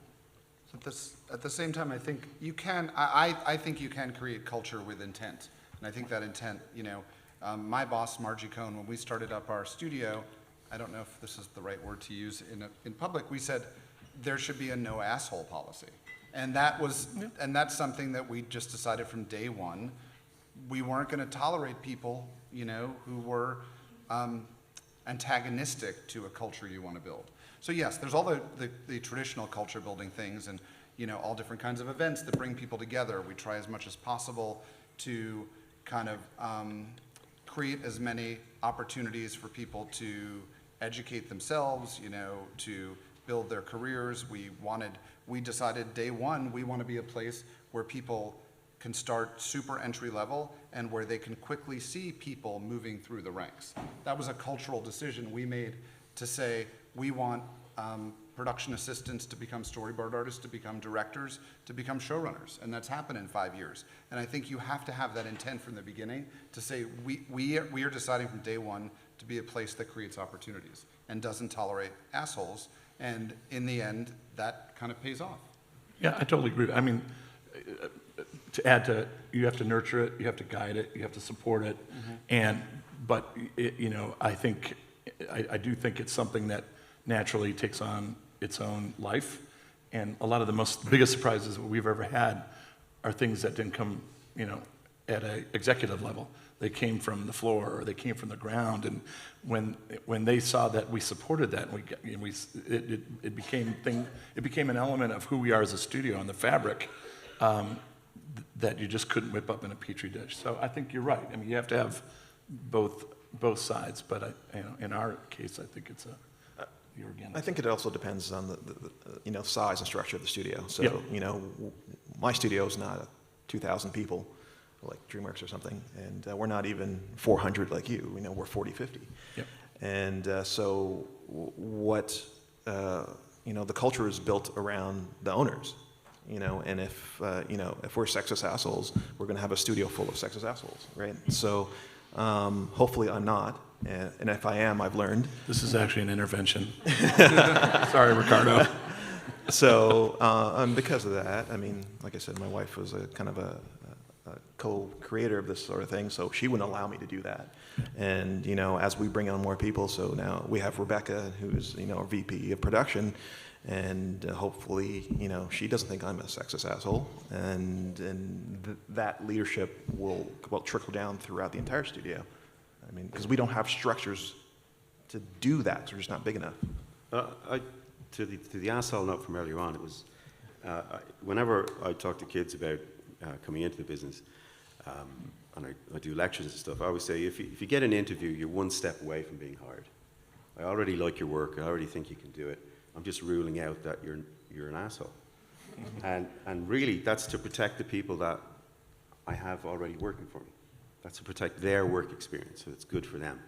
S14: At the same time, I think you can, I think you can create culture with intent. And I think that intent, my boss, Margie Cohn, when we started up our studio, I don't know if this is the right word to use in public, we said there should be a no asshole policy. And that's something that we just decided from day one. We weren't going to tolerate people, who were antagonistic to a culture you want to build. So yes, there's all the traditional culture building things and, all different kinds of events that bring people together. We try as much as possible to kind of create as many opportunities for people to educate themselves, to build their careers. We decided day one, we want to be a place where people can start super entry level and where they can quickly see people moving through the ranks. That was a cultural decision we made to say we want production assistants to become storyboard artists, to become directors, to become showrunners, and that's happened in 5 years. And I think you have to have that intent from the beginning to say we are deciding from day one to be a place that creates opportunities and doesn't tolerate assholes. And in the end, that kind of pays off.
S10: Yeah, I totally agree. I mean, to add to, you have to nurture it, you have to guide it, you have to support it, but I do think it's something that naturally takes on its own life, and a lot of the biggest surprises that we've ever had are things that didn't come, at an executive level. They came from the floor, or they came from the ground, and when they saw that we supported that, it became an element of who we are as a studio and the fabric that you just couldn't whip up in a petri dish. So I think you're right. I mean, you have to have both sides, but in our case, I think it's the organic.
S12: I think it also depends on the size and structure of the studio. So my studio is not 2,000 people like DreamWorks or something, and we're not even 400 like you. We're 40, 50.
S10: Yep.
S12: And so what the culture is built around the owners. And if we're sexist assholes, we're going to have a studio full of sexist assholes, right? So hopefully I'm not, and if I am, I've learned.
S10: This is actually an intervention. Sorry, Ricardo.
S12: So because of that, I mean, like I said, my wife was a kind of a co-creator of this sort of thing, so she wouldn't allow me to do that. And as we bring on more people, so now we have Rebecca, who's our VP of production. And hopefully, she doesn't think I'm a sexist asshole, and that leadership will trickle down throughout the entire studio. I mean, because we don't have structures to do that, so we're just not big enough.
S13: To the asshole note from earlier on, it was whenever I talk to kids about coming into the business, and I do lectures and stuff, I always say if you get an interview, you're one step away from being hired. I already like your work. I already think you can do it. I'm just ruling out that you're an asshole. And really, that's to protect the people that I have already working for me. That's to protect their work experience, so it's good for them.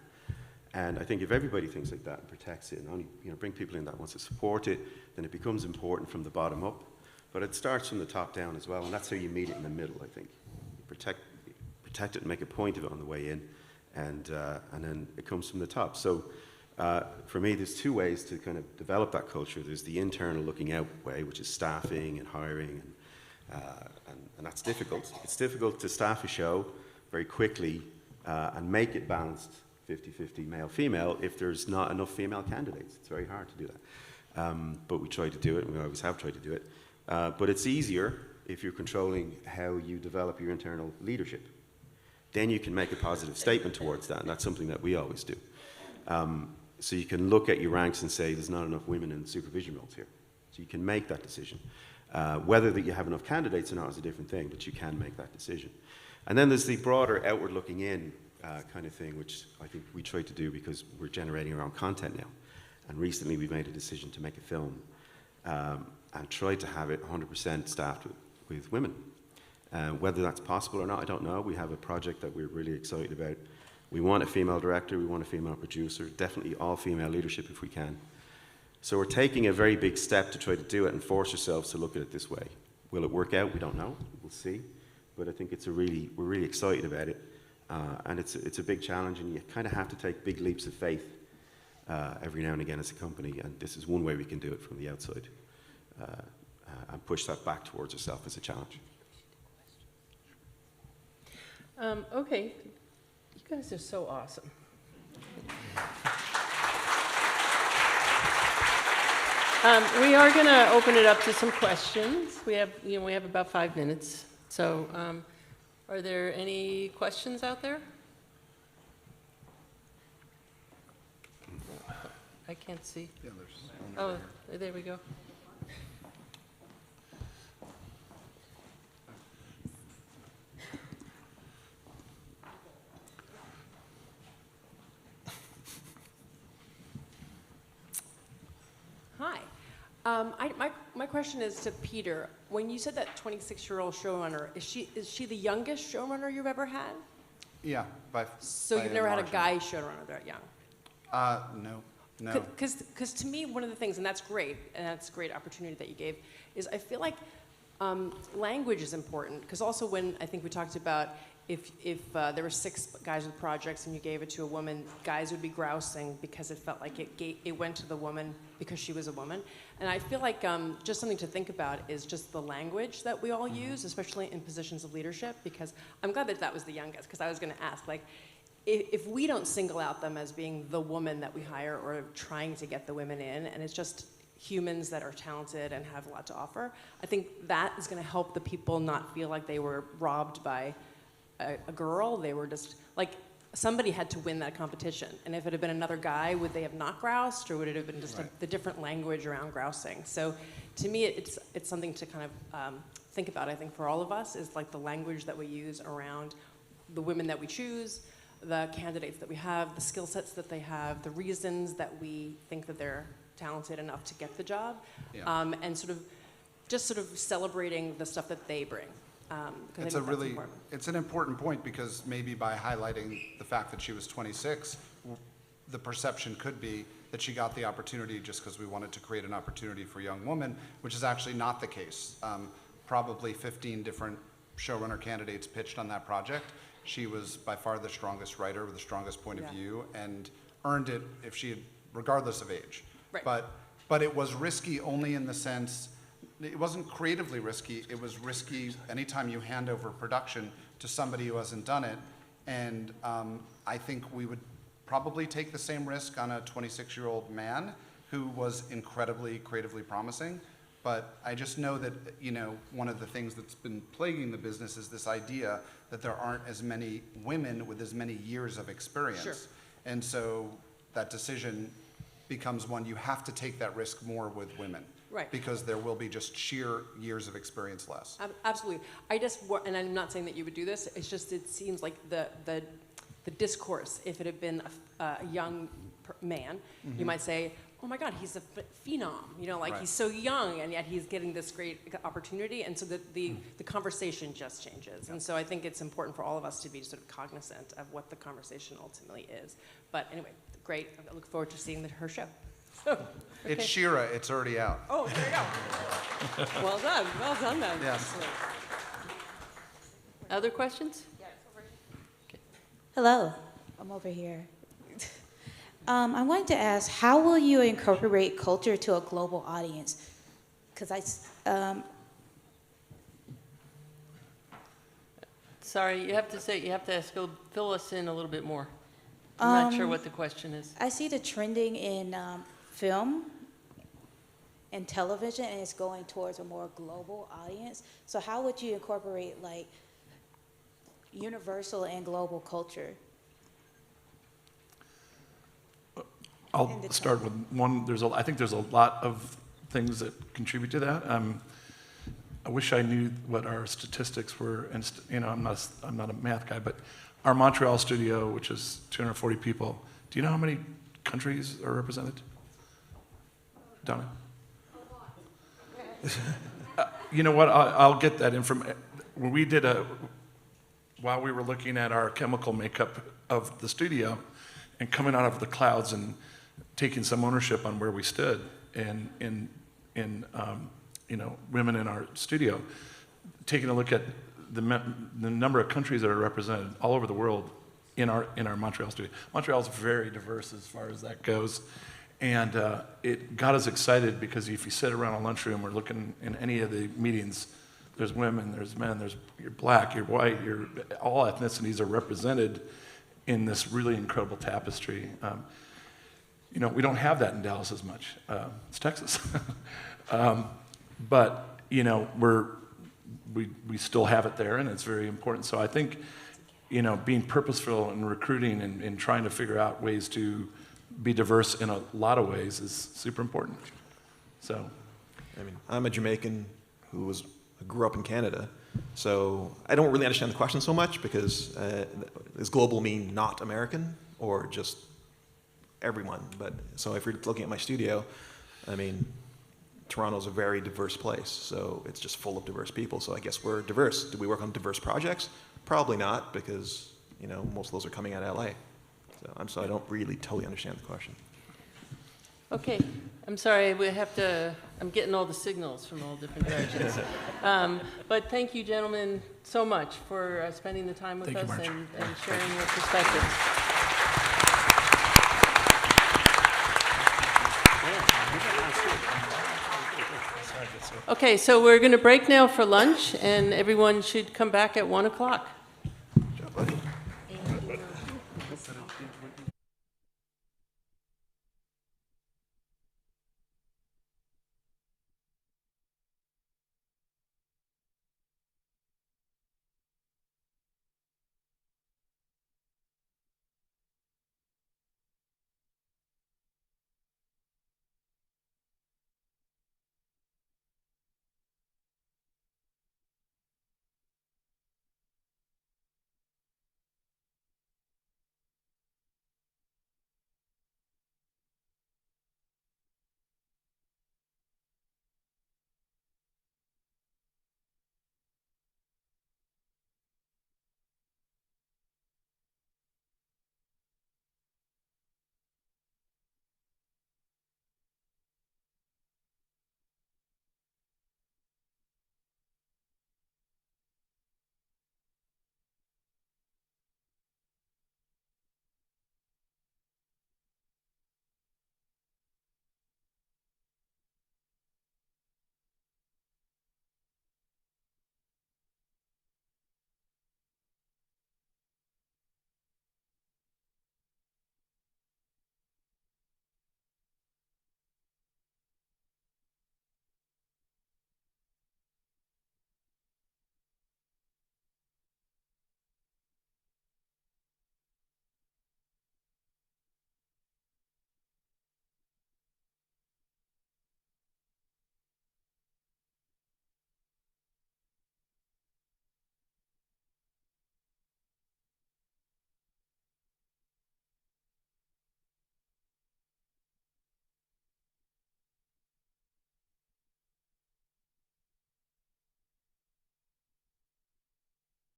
S13: And I think if everybody thinks like that and protects it, and only bring people in that wants to support it, then it becomes important from the bottom up. But it starts from the top down as well, and that's how you meet it in the middle, I think. You protect it and make a point of it on the way in, and then it comes from the top. So for me, there's two ways to kind of develop that culture. There's the internal looking out way, which is staffing and hiring, and that's difficult. It's difficult to staff a show very quickly and make it balanced 50-50 male-female if there's not enough female candidates. It's very hard to do that. But we try to do it, and we always have tried to do it. But it's easier if you're controlling how you develop your internal leadership. then you can make a positive statement towards that, and that's something that we always do. So you can look at your ranks and say there's not enough women in supervision roles here. So you can make that decision. Whether that you have enough candidates or not is a different thing, but you can make that decision. And then there's the broader outward looking in kind of thing, which I think we try to do because we're generating our own content now. And recently we've made a decision to make a film and try to have it 100% staffed with women. Whether that's possible or not, I don't know. We have a project that we're really excited about. We want a female director, we want a female producer, definitely all female leadership if we can. So we're taking a very big step to try to do it and force ourselves to look at it this way. Will it work out? We don't know. We'll see. But I think we're really excited about it. And it's a big challenge, and you kind of have to take big leaps of faith every now and again as a company. And this is one way we can do it from the outside and push that back towards ourselves as a challenge.
S9: Okay, you guys are so awesome. We are going to open it up to some questions. We have about 5 minutes. So, are there any questions out there? I can't see.
S14: Yeah, there's one over
S9: Oh, there we go.
S15: Hi. My question is to Peter. When you said that 26-year-old showrunner, is she the youngest showrunner you've ever had?
S14: Yeah,
S15: So
S14: by
S15: you've never had a
S14: margin.
S15: guy showrunner that young?
S14: No.
S15: Because to me, one of the things, and that's great, and that's a great opportunity that you gave, is I feel like language is important. Because also when I think we talked about if there were 6 guys with projects and you gave it to a woman, guys would be grousing because it felt like it went to the woman because she was a woman. And I feel like just something to think about is just the language that we all use, especially in positions of leadership, because I'm glad that was the youngest, because I was going to ask, like, if we don't single out them as being the woman that we hire or trying to get the women in, and it's just humans that are talented and have a lot to offer, I think that is going to help the people not feel like they were robbed by a girl. They were just, like, somebody had to win that competition. And if it had been another guy, would they have not groused, or would it have been just the different language around grousing? So to me, it's something to kind of think about, I think, for all of us, is like the language that we use around the women that we choose, the candidates that we have, the skill sets that they have, the reasons that we think that they're talented enough to get the job, and sort of celebrating the stuff that they bring.
S14: It's an important point, because maybe by highlighting the fact that she was 26, the perception could be that she got the opportunity just because we wanted to create an opportunity for young women, which is actually not the case. Probably 15 different showrunner candidates pitched on that project. She was by far the strongest writer with the strongest point of view, and earned it if she had, regardless of age.
S15: Right.
S14: But it was risky only in the sense, it wasn't creatively risky, it was risky anytime you hand over production to somebody who hasn't done it. And I think we would probably take the same risk on a 26-year-old man who was incredibly creatively promising. But I just know that, one of the things that's been plaguing the business is this idea that there aren't as many women with as many years of experience.
S15: Sure.
S14: And so that decision becomes one, you have to take that risk more with women.
S15: Right.
S14: Because there will be just sheer years of experience less.
S15: Absolutely. And I'm not saying that you would do this, it's just, it seems like the discourse, if it had been a young man, you might say, oh my God, he's a phenom,
S14: Right.
S15: he's so young, and yet he's getting this great opportunity, and so the conversation just changes. And so I think it's important for all of us to be sort of cognizant of what the conversation ultimately is. But anyway, great, I look forward to seeing her show. Okay.
S14: It's Shira, it's already out.
S15: Oh, there you go. Well done then.
S14: Yes.
S9: Other questions?
S16: Hello, I'm over here. I wanted to ask, how will you incorporate culture to a global audience? Because
S9: Sorry, you have to fill us in a little bit more. I'm not sure what the question is.
S16: I see the trending in film and television, and it's going towards a more global audience. So how would you incorporate, like, universal and global culture?
S10: I'll start with one. I think there's a lot of things that contribute to that. I wish I knew what our statistics were, and I'm not a math guy, but our Montreal studio, which is 240 people, do you know how many countries are represented? Donna? You know what? I'll get that information. We did while we were looking at our chemical makeup of the studio, and coming out of the clouds and taking some ownership on where we stood in women in our studio, taking a look at the number of countries that are represented all over the world in our Montreal studio. Montreal is very diverse as far as that goes, and it got us excited because if you sit around a lunchroom or looking in any of the meetings, there's women, there's men, you're black, you're white, all ethnicities are represented in this really incredible tapestry. We don't have that in Dallas as much. It's Texas. But, we still have it there, and it's very important. So I think, being purposeful in recruiting and trying to figure out ways to be diverse in a lot of ways is super important. So,
S12: I'm a Jamaican who grew up in Canada, so I don't really understand the question so much because does global mean not American or just everyone? But so if you're looking at my studio, Toronto's a very diverse place, so it's just full of diverse people. So I guess we're diverse. Do we work on diverse projects? Probably not, because most of those are coming out of LA. So I don't really totally understand the question.
S9: Okay, I'm sorry, I'm getting all the signals from all different directions. But thank you, gentlemen, so much for spending the time with us and sharing your perspectives. Okay, so we're going to break now for lunch, and everyone should come back at 1 o'clock.